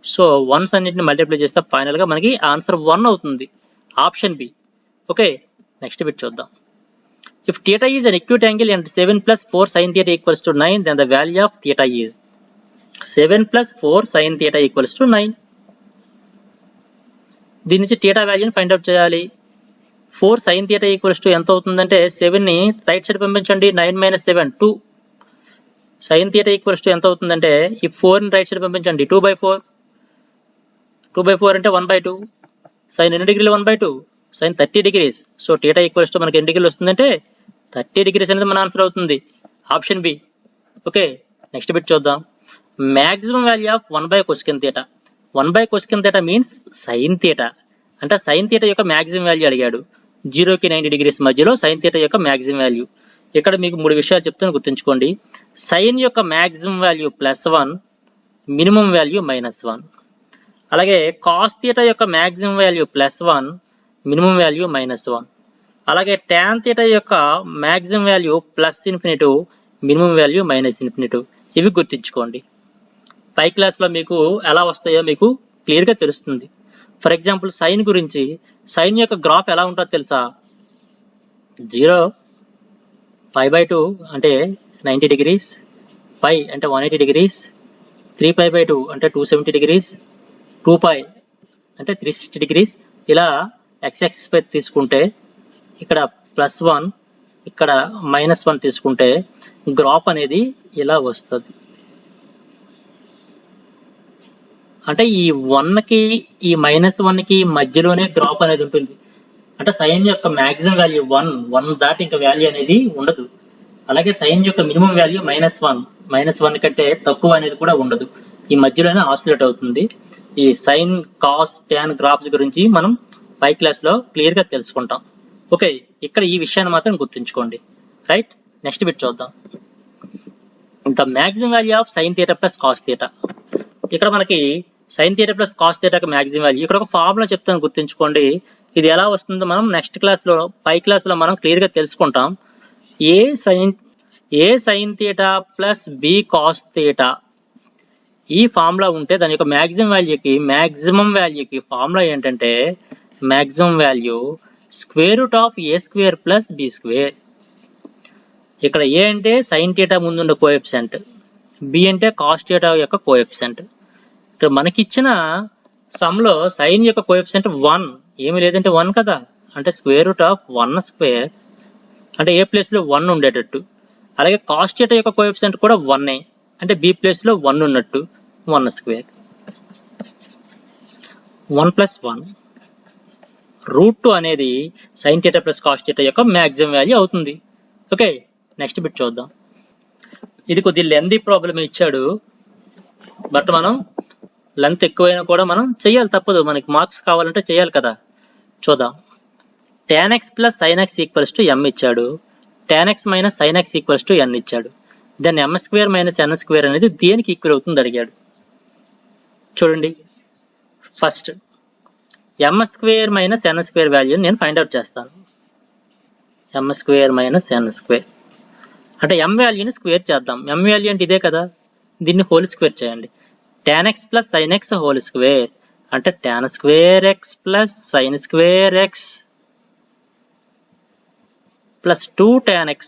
So once అన్నిటిని multiply చేస్తే ఫైనల్ గా మనకి ఆన్సర్ 1 అవుతుంది. Option B. Okay, next bit చూద్దాం. If theta is an acute angle and 7 plus 4 sin theta equals to 9, then the value of theta is 7 plus 4 sin theta equals to 9. దీని నుంచి theta వాల్యూని find out చేయాలి. 4 sin theta equals to ఎంత అవుతుందంటే 7ని right side పంపించండి. 9 minus 7 2. sin theta equals to ఎంత అవుతుందంటే ఈ 4ని రైట్ సైడ్ పంపించండి. 2/4. 2/4 అంటే 1/2. sin ఎన్ని డిగ్రీలు 1/2? sin 30 degrees. So theta equals to మనకి ఎన్ని డిగ్రీలు వస్తుందంటే 30 degrees అనేది మన ఆన్సర్ అవుతుంది. Option B. Okay, next bit చూద్దాం. Maximum value of 1/cosecant theta. 1/cosecant theta means sin theta. అంటే sin theta యొక్క మాక్సిమం వాల్యూ అడిగాడు. 0కి 90 degrees మధ్యలో sin theta యొక్క మాక్సిమం వాల్యూ. ఇక్కడ మీకు 3 విషయాలు చెప్తాను, గుర్తుంచుకోండి. sin యొక్క మాక్సిమం వాల్యూ +1, మినిమం వాల్యూ -1. అలాగే cos theta యొక్క మాక్సిమం వాల్యూ +1, మినిమం వాల్యూ -1. అలాగే tan theta యొక్క మాక్సిమం వాల్యూ +∞, మినిమం వాల్యూ -∞. ఇవి గుర్తుంచుకోండి. పై క్లాస్ లో మీకు ఎలా వస్తాయో మీకు క్లియర్ గా తెలుస్తుంది. ఫర్ ఎగ్జాంపుల్ సైన్ గురించి, సైన్ యొక్క గ్రాఫ్ ఎలా ఉంటుందో తెలుసా? 0 π/2 అంటే 90 degrees, π అంటే 180 degrees, 3π/2 అంటే 270 degrees, 2π అంటే 360 degrees. ఇలా x యాక్సిస్ పై తీసుకుంటే ఇక్కడ +1, ఇక్కడ -1 తీసుకుంటే గ్రాఫ్ అనేది ఇలా వస్తుంది. అంటే ఈ 1కి ఈ -1కి మధ్యలోనే గ్రాఫ్ అనేది ఉంటుంది. అంటే సైన్ యొక్క మాక్సిమం వాల్యూ 1 దాటి ఇంకా వాల్యూ అనేది ఉండదు. అలాగే సైన్ యొక్క మినిమం వాల్యూ -1 కంటే తక్కువ అనేది కూడా ఉండదు. ఈ మధ్యలోనే ఆసిలేట్ అవుతుంది. ఈ సైన్, కాస్, టాన్ గ్రాఫ్స్ గురించి మనం పై క్లాస్ లో క్లియర్ గా తెలుసుకుంటాం. ఓకే, ఇక్కడ ఈ విషయాన్ని మాత్రం గుర్తుంచుకోండి. రైట్, నెక్స్ట్ బిట్ చూద్దాం. The maximum value of sine theta plus cos theta. ఇక్కడ మనకి సైన్ థీటా ప్లస్ కాస్ థీటాకి మాక్సిమం వాల్యూ. ఇక్కడ ఒక ఫార్ములా చెప్తాను, గుర్తుంచుకోండి. ఇది ఎలా వస్తుందో మనం నెక్స్ట్ క్లాస్ లో, పై క్లాస్ లో మనం క్లియర్ గా తెలుసుకుంటాం. A sine theta plus B cos theta ఈ ఫార్ములా ఉంటే దాని యొక్క మాక్సిమం వాల్యూకి ఫార్ములా ఏంటంటే maximum value √a² plus b². ఇక్కడ ఏ అంటే సైన్ థీటా ముందున్న కోఎఫిషియంట్, బి అంటే కాస్ థీటా యొక్క కోఎఫిషియంట్. ఇక్కడ మనకి ఇచ్చిన సమ్ లో సైన్ యొక్క కోఎఫిషియంట్ 1, ఏమీ లేదంటే 1 కదా, అంటే √1² అంటే ఏ ప్లేస్ లో 1 ఉండేటట్టు. అలాగే కాస్ థీటా యొక్క కోఎఫిషియంట్ కూడా 1, అంటే బి ప్లేస్ లో 1 ఉన్నట్టు, 1². 1 + 1 √2 అనేది sign theta plus cos theta యొక్క మాక్సిమం వాల్యూ అవుతుంది. ఓకే, నెక్స్ట్ బిట్ చూద్దాం. ఇది కొద్ది లెంతీ ప్రాబ్లం ఇచ్చాడు, బట్ మనం లెంత్ ఎక్కువైనా కూడా మనం చెయ్యాలి, తప్పదు. మనకి మార్క్స్ కావాలంటే చేయాలి కదా. చూద్దాం. tan x + sin x = m ఇచ్చాడు. tan x - sin x = n ఇచ్చాడు. దాన్ని m² - n² అనేది దేనికి ఈక్వల్ అవుతుంది అడిగాడు. చూడండి, ఫస్ట్ m² - n² వాల్యూని నేను ఫైండ్ అవుట్ చేస్తాను. m² - n² అంటే m వాల్యూని స్క్వేర్ చేద్దాం. m వాల్యూ అంటే ఇదే కదా, దీన్ని హోల్ స్క్వేర్ చేయండి. tan x + sin x whole square అంటే tan² x + sin² x + 2 tan x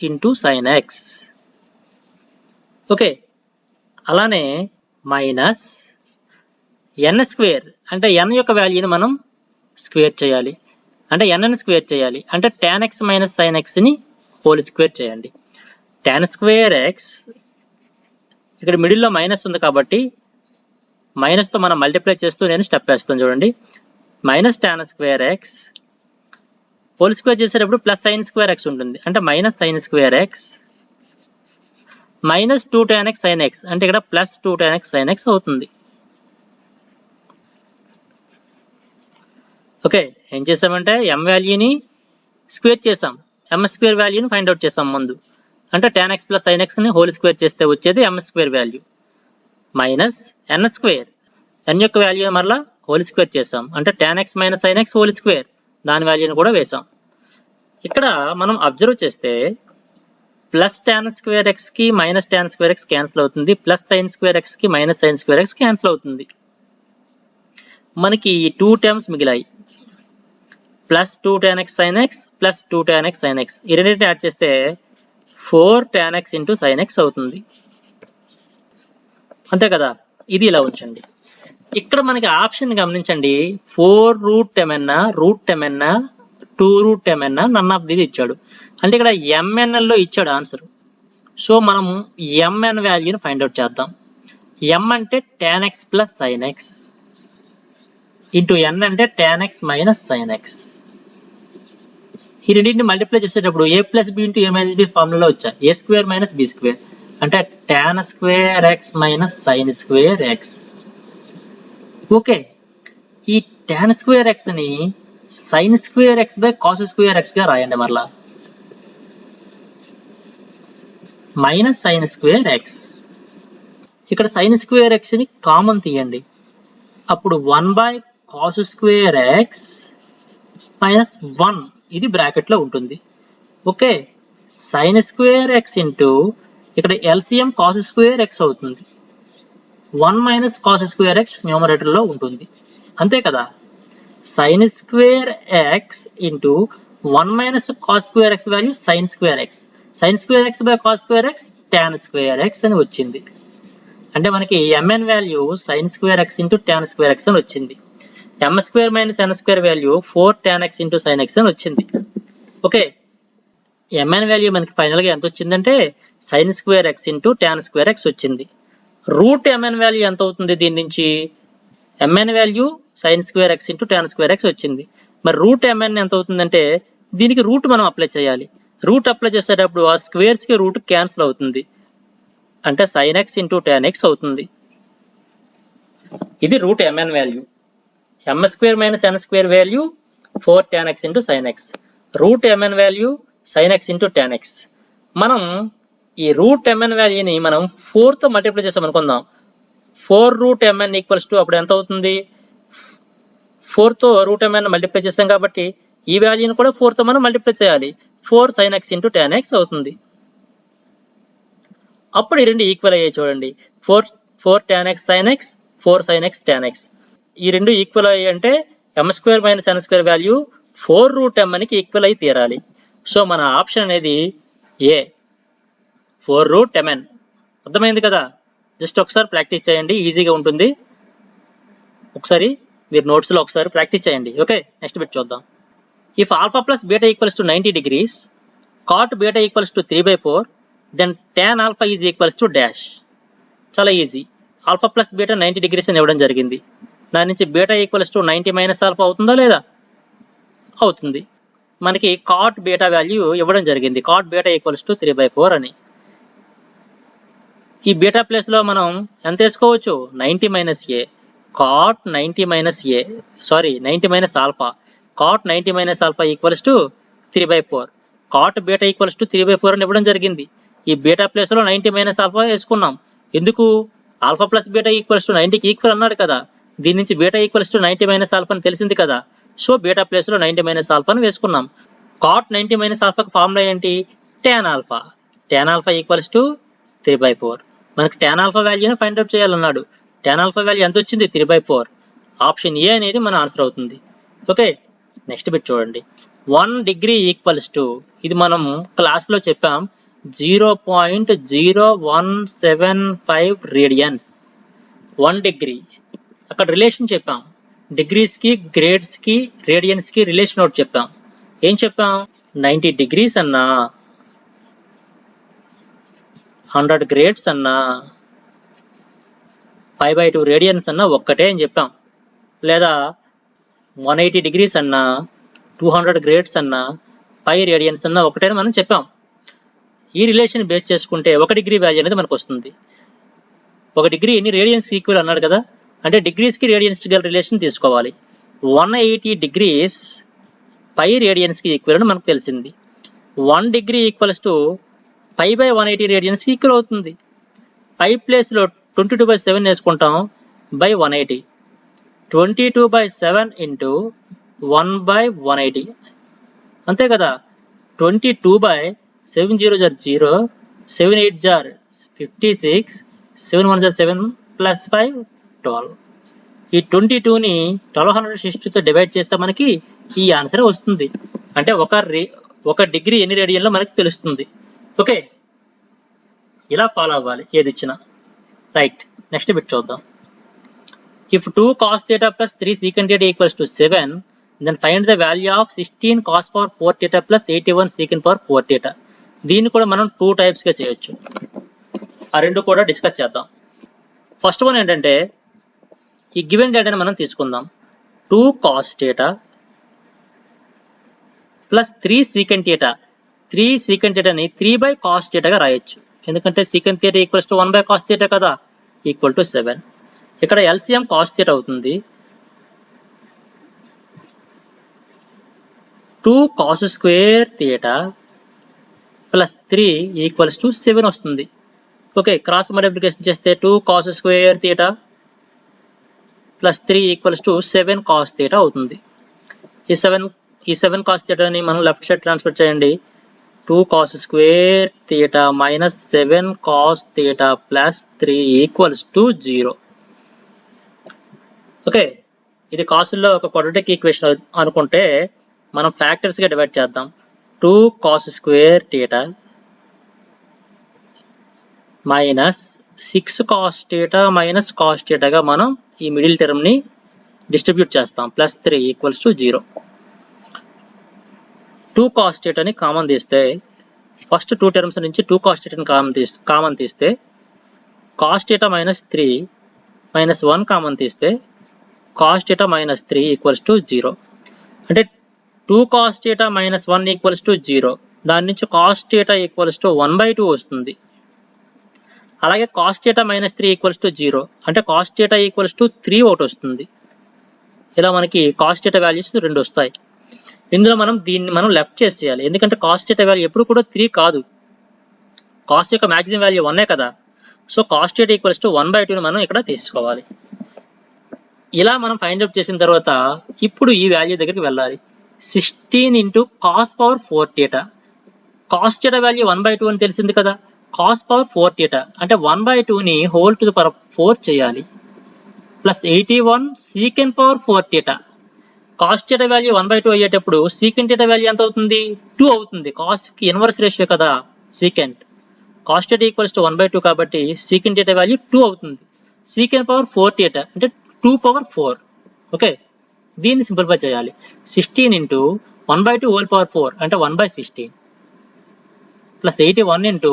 into sin x. Okay, అలానే మైనస్ n² అంటే n యొక్క వాల్యూని మనం స్క్వేర్ చేయాలి, అంటే n ని స్క్వేర్ చేయాలి, అంటే tan x - sin x ని హోల్ స్క్వేర్ చేయండి. tan² x ఇక్కడ మిడిల్ లో మైనస్ ఉంది కాబట్టి మైనస్ తో మనం మల్టిప్లై చేస్తూ నేను స్టెప్ వేస్తాను. చూడండి, -tan² x హోల్ స్క్వేర్ చేసేటప్పుడు +sin² x ఉంటుంది, అంటే -sin² x minus 2 tan x sin x అంటే ఇక్కడ plus 2 tan x sin x అవుతుంది. ఓకే, ఏం చేసామంటే m వాల్యూని స్క్వేర్ చేసాం, m స్క్వేర్ వాల్యూని ఫైండ్ అవుట్ చేసాం ముందు. అంటే tan x plus sin x ని హోల్ స్క్వేర్ చేస్తే వచ్చేది m square value minus n square. n యొక్క వాల్యూ మరలా హోల్ స్క్వేర్ చేసాం, అంటే tan x minus sin x whole square, దాని వాల్యూని కూడా వేసాం. ఇక్కడ మనం అబ్జర్వ్ చేస్తే ప్లస్ tan స్క్వేర్ x కి minus tan square x cancel అవుతుంది, ప్లస్ sin స్క్వేర్ x కి minus sin square x cancel అవుతుంది. మనకి 2 టర్మ్స్ మిగిలాయి, plus 2 tan x sin x plus 2 tan x sin x. ఈ రెండింటిని యాడ్ చేస్తే 4 tan x into sin x అవుతుంది. అంతే కదా, ఇది ఇలా ఉంచండి. ఇక్కడ మనకి ఆప్షన్ గమనించండి, 4 root mn root mn 2 root mn none of these ఇచ్చాడు. అంటే ఇక్కడ mn లో ఇచ్చాడు ఆన్సర్. సో మనం mn వాల్యూని ఫైండ్ అవుట్ చేద్దాం. m అంటే tan x plus sin x into n అంటే tan x minus sin x. ఈ రెండింటిని మల్టిప్లై చేసేటప్పుడు a plus b into a minus b ఫార్ములాలో వచ్చాయి, a square minus b square అంటే tan square x minus sin square x. Okay, ఈ tan square x ని sin square x by cos square x గా రాయండి. మరలా minus sin square x, ఇక్కడ sin square x ని కామన్ తీయండి, అప్పుడు 1 by cos square x minus 1 ఇది బ్రాకెట్ లో ఉంటుంది. Okay, sin square x into ఇక్కడ LCM cos స్క్వేర్ x అవుతుంది, 1 minus cos square x numerator లో ఉంటుంది. అంతే కదా, sin square x into 1 minus cos square x value sin square x, sin square x by cos square x tan square x అని వచ్చింది. అంటే మనకి mn value sin square x into tan square x అని వచ్చింది. m square minus n square value 4 tan x into sin x అని వచ్చింది. Okay, mn value మనకి final గా ఎంత వచ్చిందంటే sin square x into tan square x వచ్చింది. Route mn value ఎంత అవుతుంది దీని నుంచి? mn value sin square x into tan square x వచ్చింది. మరి రూట్ mn ఎంత అవుతుందంటే దీనికి రూట్ మనం అప్లై చేయాలి. రూట్ అప్లై చేసేటప్పుడు ఆ స్క్వేర్స్ కి రూట్ క్యాన్సిల్ అవుతుంది, అంటే sin x into tan x అవుతుంది. ఇది root mn value. m square minus n square value 4 tan x into sin x, root mn value sin x into tan x. మనం ఈ route mn వాల్యూని మనం 4 తో multiply చేసాం అనుకుందాం. 4 రూట్ mn ఈక్వల్స్ టు అప్పుడు ఎంత అవుతుంది? 4 తో రూట్ mn మల్టిప్లై చేసాం కాబట్టి ఈ వాల్యూని కూడా 4 తో మనం మల్టిప్లై చేయాలి, 4 sin x into tan x అవుతుంది. అప్పుడు ఈ రెండు ఈక్వల్ అయ్యాయి చూడండి, 4 tan x sin x 4 sin x tan x. ఈ రెండు ఈక్వల్ అయ్యి అంటే m square minus n square value 4 root mn కి ఈక్వల్ అయి తీరాలి. సో మన ఆప్షన్ అనేది ఏ, 4 రూట్ mn. అర్థమైంది కదా, జస్ట్ ఒకసారి ప్రాక్టీస్ చేయండి, ఈజీగా ఉంటుంది. ఒకసారి మీరు నోట్స్ లో ఒకసారి ప్రాక్టీస్ చేయండి. ఓకే, నెక్స్ట్ బిట్ చూద్దాం. If alpha plus beta equals to 90 degrees, cot beta equals to 3/4, then tan alpha is equals to dash. చాలా easy. Alpha plus beta 90 degrees అని ఇవ్వడం జరిగింది, దాని నుంచి beta equals to 90 minus alpha అవుతుందా లేదా? అవుతుంది. మనకి కాట్ బీటా వాల్యూ ఇవ్వడం జరిగింది, కాట్ బీటా ఈక్వల్స్ టు 3/4 అని. ఈ బీటా ప్లేస్ లో మనం ఎంత వేసుకోవచ్చు? 90 minus a, cot 90 minus a, sorry 90 minus alpha, cot 90 minus alpha equals to 3/4. Cot beta equals to 3/4 అని ఇవ్వడం జరిగింది. ఈ బీటా ప్లేస్ లో 90 మైనస్ ఆల్ఫా వేసుకున్నాం. ఎందుకు? Alpha plus beta equals to 90కి ఈక్వల్ అన్నాడు కదా, దీని నుంచి beta equals to 90 minus alpha అని తెలిసింది కదా. సో బీటా ప్లేస్ లో 90 మైనస్ ఆల్ఫా అని వేసుకున్నాం. కాట్ 90 మైనస్ ఆల్ఫాకి ఫార్ములా ఏంటి? tan alpha. tan alpha equals to 3/4. మనకి tan ఆల్ఫా వాల్యూని ఫైండ్ అవుట్ చేయాలన్నాడు. tan ఆల్ఫా వాల్యూ ఎంత వచ్చింది? 3/4. ఆప్షన్ ఏ అనేది మన ఆన్సర్ అవుతుంది. ఓకే, నెక్స్ట్ బిట్ చూడండి. 1 degree ఈక్వల్స్ టు, ఇది మనం క్లాస్ లో చెప్పాం, 0.0175 రేడియన్స్. 1 degree అక్కడ రిలేషన్ చెప్పాం, డిగ్రీస్ కి గ్రేడ్స్ కి రేడియన్స్ కి రిలేషన్ ఒకటి చెప్పాం. ఏం చెప్పాం? 90 degrees అన్నా, 100 గ్రేడ్స్ అన్నా, 5/2 రేడియన్స్ అన్నా ఒక్కటే అని చెప్పాం. లేదా 180 degrees అన్నా, 200 గ్రేడ్స్ అన్నా, 5 రేడియన్స్ అన్నా ఒకటే అని మనం చెప్పాం. ఈ రిలేషన్ బేస్ చేసుకుంటే 1 డిగ్రీ వాల్యూ అనేది మనకు వస్తుంది. 1 డిగ్రీ ఎన్ని రేడియన్స్ ఈక్వల్ అన్నాడు కదా, అంటే డిగ్రీస్కి రేడియన్స్ గల రిలేషన్ తీసుకోవాలి. 180 డిగ్రీస్ పై రేడియన్స్కి ఈక్వల్ అని మనకు తెలిసింది. 1 degree equals to pi by 180 radians equal అవుతుంది. పై ప్లేస్లో 22/7 వేసుకుంటాం బై 180. 22/7 ఇంటూ 1/180 అంతే కదా. 22/7 0 0 7 8 56 7 1 7 ప్లస్ 5 12. ఈ 22ని 1260తో డివైడ్ చేస్తే మనకి ఈ ఆన్సర్ వస్తుంది. అంటే ఒక డిగ్రీ ఎన్ని రేడియన్లో మనకి తెలుస్తుంది. ఓకే, ఇలా ఫాలో అవ్వాలి ఏది ఇచ్చినా. రైట్, నెక్స్ట్ బిట్ చూద్దాం. If 2 cos theta plus 3 secant theta equals to 7, then find the value of 16 cos power 4 theta plus 81 secant power 4 theta. దీన్ని కూడా మనం 2 types గా చేయొచ్చు. ఆ రెండు కూడా డిస్కస్ చేద్దాం. ఫస్ట్ వన్ ఏంటంటే, ఈ గివెన్ డేటాని మనం తీసుకుందాం. 2 cos theta plus 3 secant theta. 3 secant theta ని 3 by cos theta గా రాయొచ్చు. ఎందుకంటే secant theta equals to 1 by cos theta కదా, ఈక్వల్ టు 7. ఇక్కడ ఎల్సిఎం కాస్ థీటా అవుతుంది. 2 cos square theta plus 3 equals to 7 వస్తుంది. ఓకే, క్రాస్ మల్టిప్లికేషన్ చేస్తే 2 cos square theta plus 3 equals to 7 cos theta అవుతుంది. ఈ 7 cos థీటాని మనం లెఫ్ట్ సైడ్ ట్రాన్స్ఫర్ చేయండి. 2 cos square theta minus 7 cos theta plus 3 equals to 0. Okay, ఇది కాసుల్లో ఒక quadratic equation అనుకుంటే మనం ఫ్యాక్టర్స్గా డివైడ్ చేద్దాం. 2 cos square theta minus 6 cos థీటా మైనస్ కాస్ థీటాగా మనం ఈ మిడిల్ టర్మ్ని డిస్ట్రిబ్యూట్ చేస్తాం. Plus 3 equals to 0. 2 cos థీటాని కామన్ తీస్తే, ఫస్ట్ 2 టర్మ్స్ నుంచి 2 cos థీటాని కామన్ తీస్తే cos theta minus 3 minus 1 common తీస్తే cos theta minus 3 equals to 0. అంటే 2 cos theta minus 1 equals to 0. దాని నుంచి cos theta equals to 1/2 వస్తుంది. అలాగే cos theta minus 3 equals to 0. అంటే cos theta equals to 3 ఒకటి వస్తుంది. ఇలా మనకి cos theta వాల్యూస్ 2 వస్తాయి. ఇందులో దీన్ని మనం లెఫ్ట్ చేసేయాలి. ఎందుకంటే cos theta వాల్యూ ఎప్పుడు కూడా 3 కాదు. cos యొక్క మాక్సిమం వాల్యూ 1 కదా. So cos theta equals to 1/2 మనం ఇక్కడ తీసుకోవాలి. ఇలా మనం ఫైండ్ అవుట్ చేసిన తర్వాత ఇప్పుడు ఈ వాల్యూ దగ్గరికి వెళ్ళాలి. 16 into cos power 4 theta. Cos theta value 1/2 అని తెలిసింది కదా. కాస్ పవర్ 4 థీటా అంటే 1/2ని హోల్ టు ద పవర్ 4 చేయాలి. Plus 81 secant power 4 theta. Cos theta value 1/2 అయ్యేటప్పుడు సీకెంట్ థీటా వాల్యూ ఎంత అవుతుంది? 2 అవుతుంది. కాస్కి ఇన్వర్స్ రేషియో కదా secant. Cos theta equals to 1/2 కాబట్టి సీకెంట్ థీటా వాల్యూ 2 అవుతుంది. సీకెంట్ పవర్ 4 థీటా అంటే 2 పవర్ 4. ఓకే, దీన్ని సింప్లిఫై చేయాలి. 16 ఇంటూ 1/2 హోల్ పవర్ 4 అంటే 1/16 plus 81 into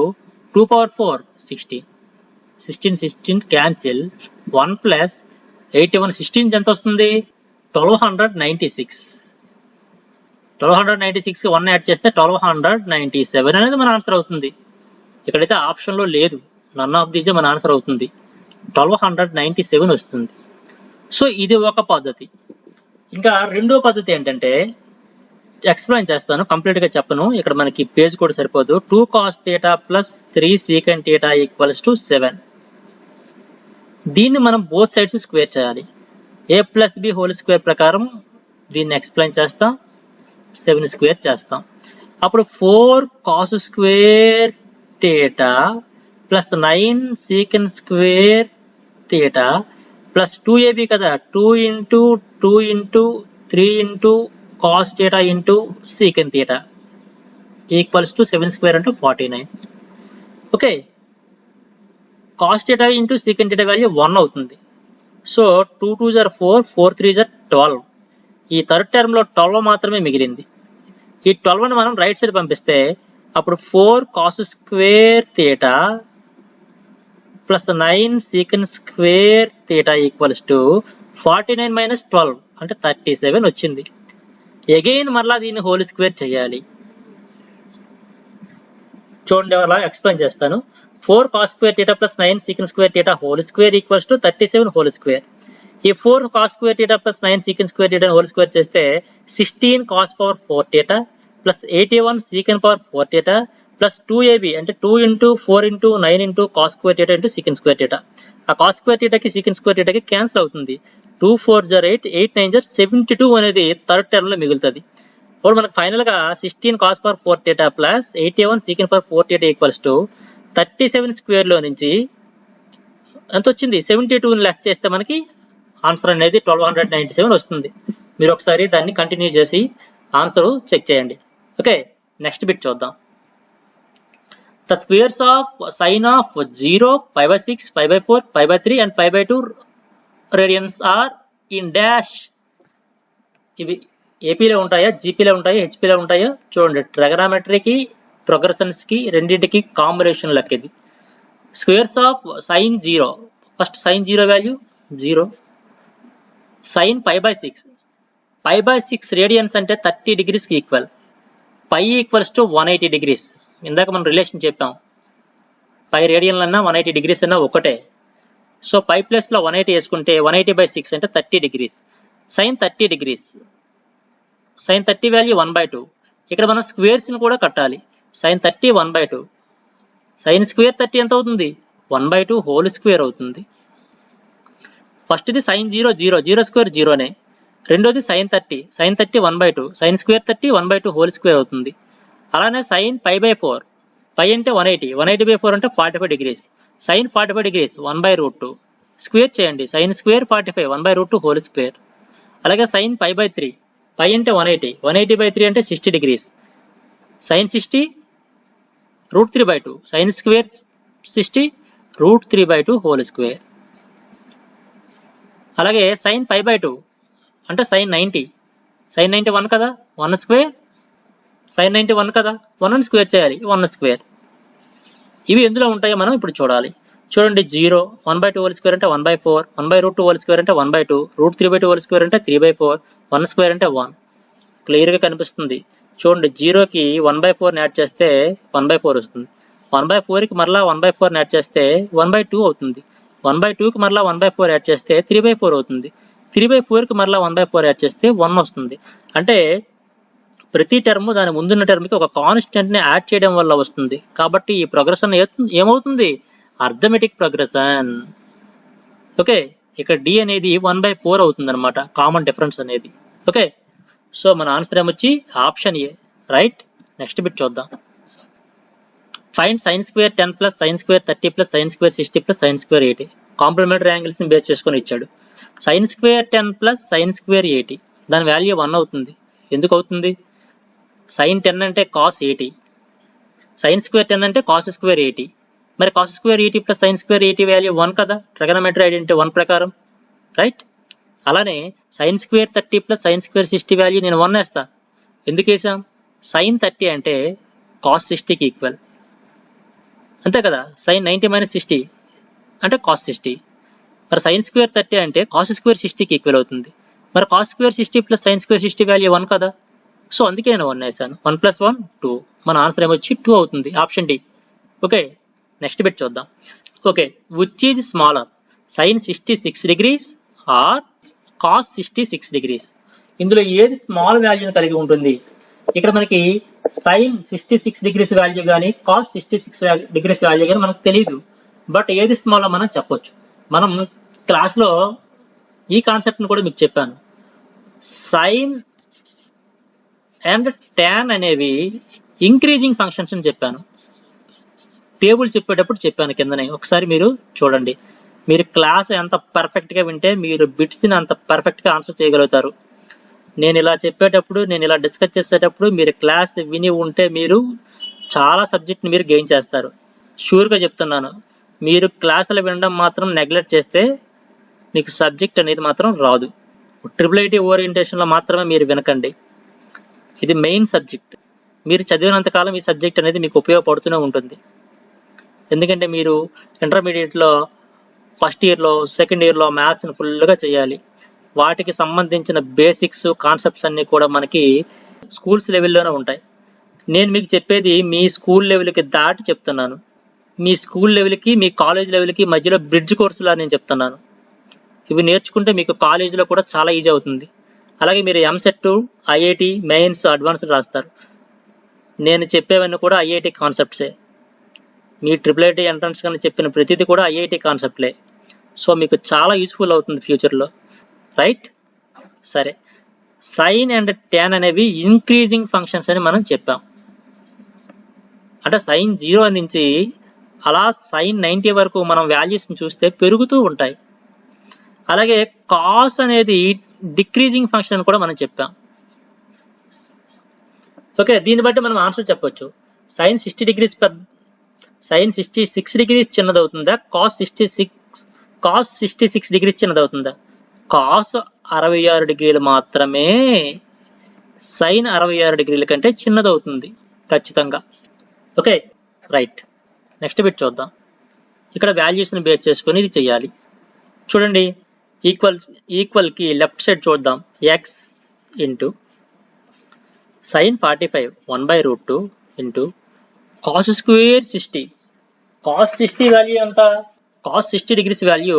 2 power 4 16. 16 cancel. 1 plus 81 16 ఎంత వస్తుంది? 1296. 1296 1 యాడ్ చేస్తే 1297 అనేది మన ఆన్సర్ అవుతుంది. ఇక్కడైతే ఆప్షన్లో లేదు, నన్ ఆఫ్ దీస్ మన ఆన్సర్ అవుతుంది. 1297 వస్తుంది. సో ఇది ఒక పద్ధతి. ఇంకా రెండో పద్ధతి ఏంటంటే, ఎక్స్ప్లెయిన్ చేస్తాను, కంప్లీట్ గా చెప్పను, ఇక్కడ మనకి పేజ్ కూడా సరిపోదు. 2 cos theta plus 3 secant theta equals to 7. దీన్ని మనం బోత్ సైడ్స్ స్క్వేర్ చేయాలి. a plus b whole square ప్రకారం దీన్ని ఎక్స్ప్లెయిన్ చేస్తాం, 7 స్క్వేర్ చేస్తాం. అప్పుడు 4 cos square theta plus 9 secant square theta plus 2ab కదా, 2 into 2 into 3 into cos theta into secant theta equals to 7 square అంటే 49. Okay, cos theta into secant theta value 1 అవుతుంది. So 2 2s are 4, 4 3s are 12. ఈ third term లో 12 మాత్రమే మిగిలింది. ఈ 12 ని మనం రైట్ సైడ్ పంపిస్తే అప్పుడు 4 cos square theta plus 9 secant square theta equals to 49 minus 12 అంటే 37 వచ్చింది. అగైన్ మరలా దీన్ని హోల్ స్క్వేర్ చేయాలి. చూడండి అలా ఎక్స్ప్లెయిన్ చేస్తాను. 4 cos square theta plus 9 secant square theta whole square equals to 37 whole square. ఈ 4 cos square theta plus 9 secant square theta whole square చేస్తే 16 cos power 4 theta plus 81 secant power 4 theta plus 2ab అంటే 2 into 4 into 9 into cos square theta into secant square theta. ఆ cos square theta కి secant square theta కి cancel అవుతుంది. 2 4 jar 8, 8 9 jar 72 అనేది third term లో మిగులుతుంది. ఇప్పుడు మనకు ఫైనల్ గా 16 cos power 4 theta plus 81 secant power 4 theta equals to 37 square లో నుంచి ఎంత వచ్చింది 72 ని లెస్ చేస్తే మనకి ఆన్సర్ అనేది 1297 వస్తుంది. మీరు ఒకసారి దాన్ని కంటిన్యూ చేసి ఆన్సర్ చెక్ చేయండి. ఓకే, నెక్స్ట్ బిట్ చూద్దాం. The squares of sine of 0, π/6, π/4, π/3 and π/2 radians are in dash. ఇవి ఏపీలో ఉంటాయా, జీపీలో ఉంటాయా, హెచ్పీలో ఉంటాయా చూడండి. ట్రిగనామెట్రీకి ప్రోగ్రెషన్స్ కి రెండింటికి కాంబినేషన్ లెక్క ఇది. Squares of sine 0, first sine 0 value 0, sine π/6, π/6 radians అంటే 30 డిగ్రీస్ కి ఈక్వల్, π ఈక్వల్స్ టు 180 డిగ్రీస్. ఇందాక మనం రిలేషన్ చెప్పాం, π రేడియన్ అన్నా 180 డిగ్రీస్ అన్నా ఒకటే. సో π ప్లస్ లో 180 వేసుకుంటే 180/6 అంటే 30 degrees. Sine 30 degrees, sine 30 value 1/2. ఇక్కడ మనం స్క్వేర్స్ ని కూడా కట్టాలి. సైన్ 30 1/2, సైన్ స్క్వేర్ 30 ఎంత అవుతుంది 1/2 హోల్ స్క్వేర్ అవుతుంది. ఫస్ట్ ఇది సైన్ 0 0, 0 స్క్వేర్ 0నే. రెండోది sine 30, sine 30 1/2, sine square 30 1/2 whole square అవుతుంది. అలానే సైన్ π/4, π అంటే 180, 180/4 అంటే 45 డిగ్రీస్. సైన్ 45 డిగ్రీస్ 1/√2 స్క్వేర్ చేయండి, సైన్ స్క్వేర్ 45 1/√2 హోల్ స్క్వేర్. అలాగే సైన్ π/3, π అంటే 180, 180/3 అంటే 60 degrees. Sine 60 √3/2, sine square 60 √3/2 whole square. అలాగే సైన్ π/2 అంటే సైన్ 90, సైన్ 90 1 కదా, 1 స్క్వేర్, సైన్ 90 1 కదా, 1 స్క్వేర్ చేయాలి, 1 స్క్వేర్. ఇవి ఎందులో ఉంటాయో మనం ఇప్పుడు చూడాలి. చూడండి 0, 1/2 హోల్ స్క్వేర్ అంటే 1/4, 1/√2 హోల్ స్క్వేర్ అంటే 1/2, √3/2 హోల్ స్క్వేర్ అంటే 3/4, 1 స్క్వేర్ అంటే 1. క్లియర్ గా కనిపిస్తుంది. చూడండి 0కి 1/4 యాడ్ చేస్తే 1/4 వస్తుంది. 1/4 కి మరలా 1/4 యాడ్ చేస్తే 1/2 అవుతుంది. 1/2 కి మరలా 1/4 యాడ్ చేస్తే 3/4 అవుతుంది. 3/4 కి మరలా 1/4 యాడ్ చేస్తే 1 వస్తుంది. అంటే ప్రతి టర్మ్ దాని ముందున్న టర్మ్ కి ఒక కాన్స్టెంట్ ని యాడ్ చేయడం వల్ల వస్తుంది. కాబట్టి ఈ ప్రోగ్రెషన్ ఏమవుతుంది అర్థమెటిక్ ప్రోగ్రెషన్. ఓకే, ఇక్కడ డి అనేది 1/4 అవుతుంది అనమాట, కామన్ డిఫరెన్స్ అనేది. ఓకే, సో మన ఆన్సర్ ఏమొచ్చి option A, right. Next bit చూద్దాం. Find sine square 10 plus sine square 30 plus sine square 60 plus sine square 80. Complementary angles ని బేస్ చేసుకొని ఇచ్చాడు. Sine square 10 plus sine square 80, దాని వాల్యూ 1 అవుతుంది. ఎందుకు అవుతుంది? సైన్ 10 అంటే కాస్ 80, సైన్ స్క్వేర్ 10 అంటే కాస్ స్క్వేర్ 80. మరి cos square 80 plus sine square 80 value 1 కదా, ట్రిగనోమెట్రీ ఐడెంటిటీ 1 ప్రకారం, రైట్. అలానే sign square 30 plus sine square 60 value నేను 1 వేస్తా. ఎందుకు వేసాం? సైన్ 30 అంటే కాస్ 60కి ఈక్వల్, అంతే కదా. సైన్ 90 మైనస్ 60 అంటే కాస్ 60. మరి సైన్ స్క్వేర్ 30 అంటే కాస్ స్క్వేర్ 60కి ఈక్వల్ అవుతుంది. మరి cos square 60 plus sine square 60 value 1 కదా, సో అందుకే నేను 1 వేసాను. 1 + 1 2, మన ఆన్సర్ ఏమొచ్చి 2 అవుతుంది, option D. Okay, next bit చూద్దాం. Okay, which is smaller sine 66 degrees or cos 66 degrees? ఇందులో ఏది స్మాల్ వాల్యూని కలిగి ఉంటుంది? ఇక్కడ మనకి సైన్ 66 డిగ్రీస్ వాల్యూ కానీ కాస్ 66 డిగ్రీస్ వాల్యూ కానీ మనకు తెలియదు. బట్ ఏది స్మాల్ మనం చెప్పొచ్చు. మనం క్లాస్లో ఈ కాన్సెప్ట్ని కూడా మీకు చెప్పాను. సైన్ అండ్ టాన్ అనేవి ఇంక్రీజింగ్ ఫంక్షన్స్ అని చెప్పాను. టేబుల్ చెప్పేటప్పుడు చెప్పాను కిందనే, ఒకసారి మీరు చూడండి. మీరు క్లాస్ ఎంత పర్ఫెక్ట్ గా వింటే మీరు బిట్స్ ని అంత పర్ఫెక్ట్ గా ఆన్సర్ చేయగలుగుతారు. నేను ఇలా చెప్పేటప్పుడు, నేను ఇలా డిస్కస్ చేసేటప్పుడు మీరు క్లాస్ విని ఉంటే మీరు చాలా సబ్జెక్ట్ ని మీరు గెయిన్ చేస్తారు. షూర్ గా చెప్తున్నాను. మీరు క్లాసులు వినడం మాత్రం నెగ్లెక్ట్ చేస్తే మీకు సబ్జెక్ట్ అనేది మాత్రం రాదు. ట్రిపుల్ ఓరియంటేషన్ లో మాత్రమే మీరు వినకండి. ఇది మెయిన్ సబ్జెక్ట్. మీరు చదివినంత కాలం ఈ సబ్జెక్ట్ అనేది మీకు ఉపయోగపడుతూనే ఉంటుంది. ఎందుకంటే మీరు ఇంటర్మీడియట్లో ఫస్ట్ ఇయర్లో సెకండ్ ఇయర్లో మ్యాథ్స్ని ఫుల్గా చేయాలి. వాటికి సంబంధించిన బేసిక్స్ కాన్సెప్ట్స్ అన్నీ కూడా మనకి స్కూల్స్ లెవెల్లోనే ఉంటాయి. నేను మీకు చెప్పేది మీ స్కూల్ లెవెల్కి దాటి చెప్తున్నాను. మీ స్కూల్ లెవెల్కి మీ కాలేజ్ లెవెల్కి మధ్యలో బ్రిడ్జ్ కోర్సులా నేను చెప్తున్నాను. ఇవి నేర్చుకుంటే మీకు కాలేజీలో కూడా చాలా ఈజీ అవుతుంది. అలాగే మీరు ఎంసెట్, ఐఐటి, మెయిన్స్, అడ్వాన్స్డ్ రాస్తారు. నేను చెప్పేవన్నీ కూడా ఐఐటి కాన్సెప్ట్సే. మీ ట్రిపుల్ ఎంట్రన్స్ కానీ చెప్పిన ప్రతిదీ కూడా ఐఐటి కాన్సెప్ట్లే. సో మీకు చాలా యూస్ఫుల్ అవుతుంది ఫ్యూచర్లో, రైట్? సరే, సైన్ అండ్ ట్యాన్ అనేవి ఇంక్రీజింగ్ ఫంక్షన్స్ అని మనం చెప్పాం. అంటే సైన్ 0 నుంచి అలా సైన్ 90 వరకు మనం వాల్యూస్ని చూస్తే పెరుగుతూ ఉంటాయి. అలాగే కాస్ అనేది డిక్రీజింగ్ ఫంక్షన్ అని కూడా మనం చెప్పాం. ఓకే, దీన్ని బట్టి మనం ఆన్సర్ చెప్పొచ్చు. సైన్ 60 డిగ్రీస్ సైన్ 66 డిగ్రీస్ చిన్నదవుతుందా, కాస్ 66 డిగ్రీస్ చిన్నదవుతుందా? కాస్ 66 డిగ్రీలు మాత్రమే సైన్ 66 డిగ్రీల కంటే చిన్నదవుతుంది ఖచ్చితంగా. Okay, right. నెక్స్ట్ బిట్ చూద్దాం. ఇక్కడ వాల్యూస్ని బేస్ చేసుకొని ఇది చేయాలి. చూడండి, ఈక్వల్ కి లెఫ్ట్ సైడ్ చూద్దాం. X into sine 45 1/√2 into cos square 60. Cos 60 value ఎంత? కాస్ 60 డిగ్రీస్ వాల్యూ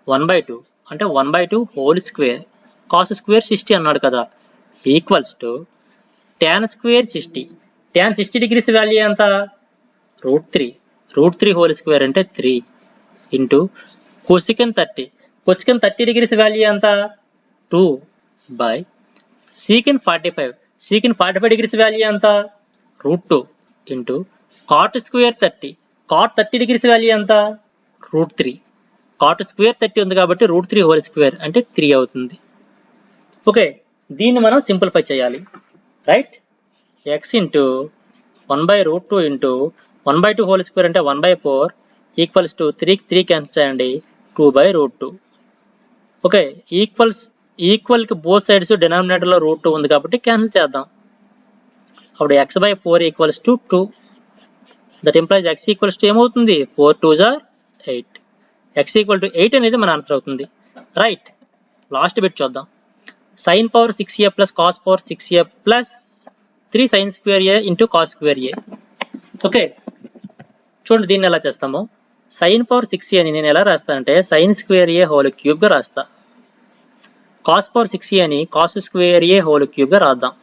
1/2 అంటే 1/2 హోల్ స్క్వేర్. కాస్ స్క్వేర్ 60 అన్నాడు కదా, equals to tan square 60. tan 60 degrees value ఎంత? √3. √3 హోల్ స్క్వేర్ అంటే 3 into cosecant 30. Cosecant 30 degrees value ఎంత? 2 by secant 45. Secant 45 degrees value ఎంత? √2 into cot square 30. Cot 30 degrees value ఎంత? √3. Cot square 30 ఉంది కాబట్టి √3 whole square అంటే 3 అవుతుంది. ఓకే, దీన్ని మనం సింప్లిఫై చేయాలి, right? X into 1/√2 into 1/2 whole square అంటే 1/4 ఈక్వల్స్ టు 3 క్యాన్సిల్ చేయండి, 2/√2. ఓకే, ఈక్వల్ కి బోత్ సైడ్స్ డినామినేటర్ లో √2 ఉంది కాబట్టి క్యాన్సిల్ చేద్దాం. అప్పుడు x/4 equals to 2. That implies x equals to ఏమవుతుంది? 4 2s are 8. x equal to 8 అనేది మన ఆన్సర్ అవుతుంది, రైట్? లాస్ట్ బిట్ చూద్దాం. Sine power 6a plus cos power 6a plus 3 sine square a into cos square a. Okay, చూడండి దీన్ని ఎలా చేస్తామో. Sine power 6a అని నేను ఎలా రాస్తానంటే sine square a whole cube గా రాస్తా. కాస్ పవర్ 6a అని cos square a whole cube గా రాద్దాం.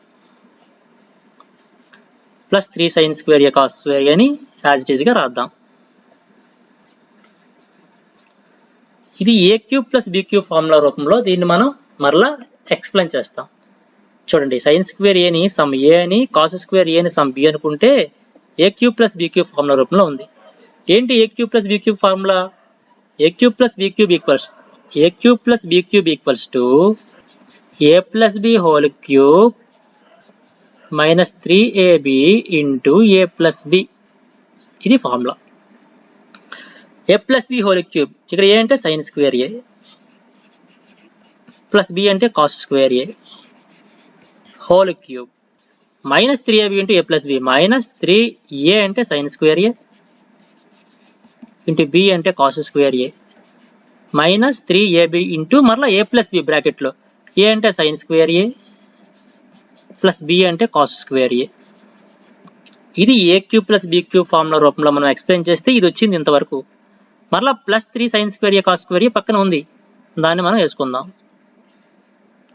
Plus 3 sine square a cos square a అని యాజ్ ఇట్ ఈజ్ గా రాద్దాం. ఇది a cube plus b cube formula రూపంలో దీన్ని మనం మరలా ఎక్స్ప్లెయిన్ చేస్తాం. చూడండి, సైన్ స్క్వేర్ a ని సమ్ a అని, కాస్ స్క్వేర్ a ని సమ్ b అనుకుంటే a cube plus b cube formula రూపంలో ఉంది. ఏంటి a cube plus b cube formula? a cube plus b cube equals to a plus b whole cube minus 3ab into a plus b. ఇది formula. a plus b whole cube, ఇక్కడ A అంటే sign square a plus b అంటే cos square a whole cube minus 3ab into a plus b. Minus 3a అంటే sign square a into b అంటే cos square a minus 3ab into మరలా a plus b బ్రాకెట్లో a అంటే sign square a plus b అంటే cos square a. ఇది a cube plus b cube formula రూపంలో మనం explain చేస్తే ఇది వచ్చింది ఇంతవరకు. మరలా plus 3 sine square a cos square a పక్కన ఉంది, దాన్ని మనం వేసుకుందాం.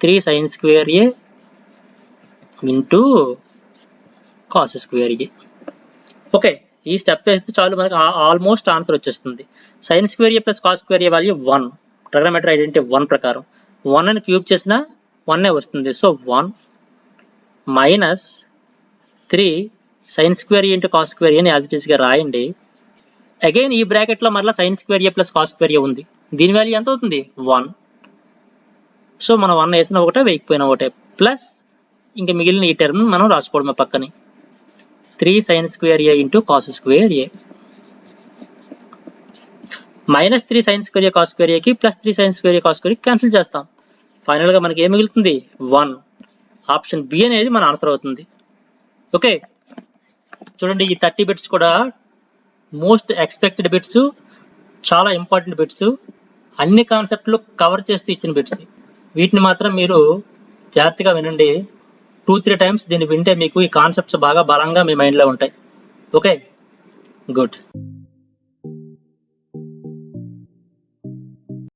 3 sine square a into cos square a. Okay, ఈ స్టెప్ వేస్తే చాలు, మనకి ఆల్మోస్ట్ ఆన్సర్ వచ్చేస్తుంది. Sign square a plus cos square a value 1. Trigonometry identity 1 ప్రకారం 1 అని క్యూబ్ చేసినా 1 వస్తుంది. So 1 minus 3 sine square a into cos square a ని యాజ్ ఇట్ ఈస్ గా రాయండి. అగైన్ ఈ బ్రాకెట్ లో మరలా sign square a plus cos square a ఉంది. దీని వాల్యూ ఎంత అవుతుంది? 1. సో మనం 1 వేసిన ఒకటే, వేయకపోయినా ఒకటే, ప్లస్ ఇంకా మిగిలిన ఈ టర్మ్ మనం రాసుకోవడమే పక్కని. 3 sine square a into cos square a minus 3 sine square a cos square a కి plus 3 sine square a cos square cancel చేస్తాం. ఫైనల్ గా మనకి ఏం మిగులుతుంది? 1. ఆప్షన్ బి అనేది మన ఆన్సర్ అవుతుంది. ఓకే, చూడండి, ఈ 30 బిట్స్ కూడా మోస్ట్ ఎక్స్పెక్టెడ్ బిట్స్, చాలా ఇంపార్టెంట్ బిట్స్, అన్ని కాన్సెప్ట్లు కవర్ చేస్తూ ఇచ్చిన బిట్స్. వీటిని మాత్రం మీరు జాగ్రత్తగా వినండి. 2-3 టైమ్స్ దీన్ని వింటే మీకు ఈ కాన్సెప్ట్స్ బాగా బలంగా మీ మైండ్లో ఉంటాయి. Okay, good.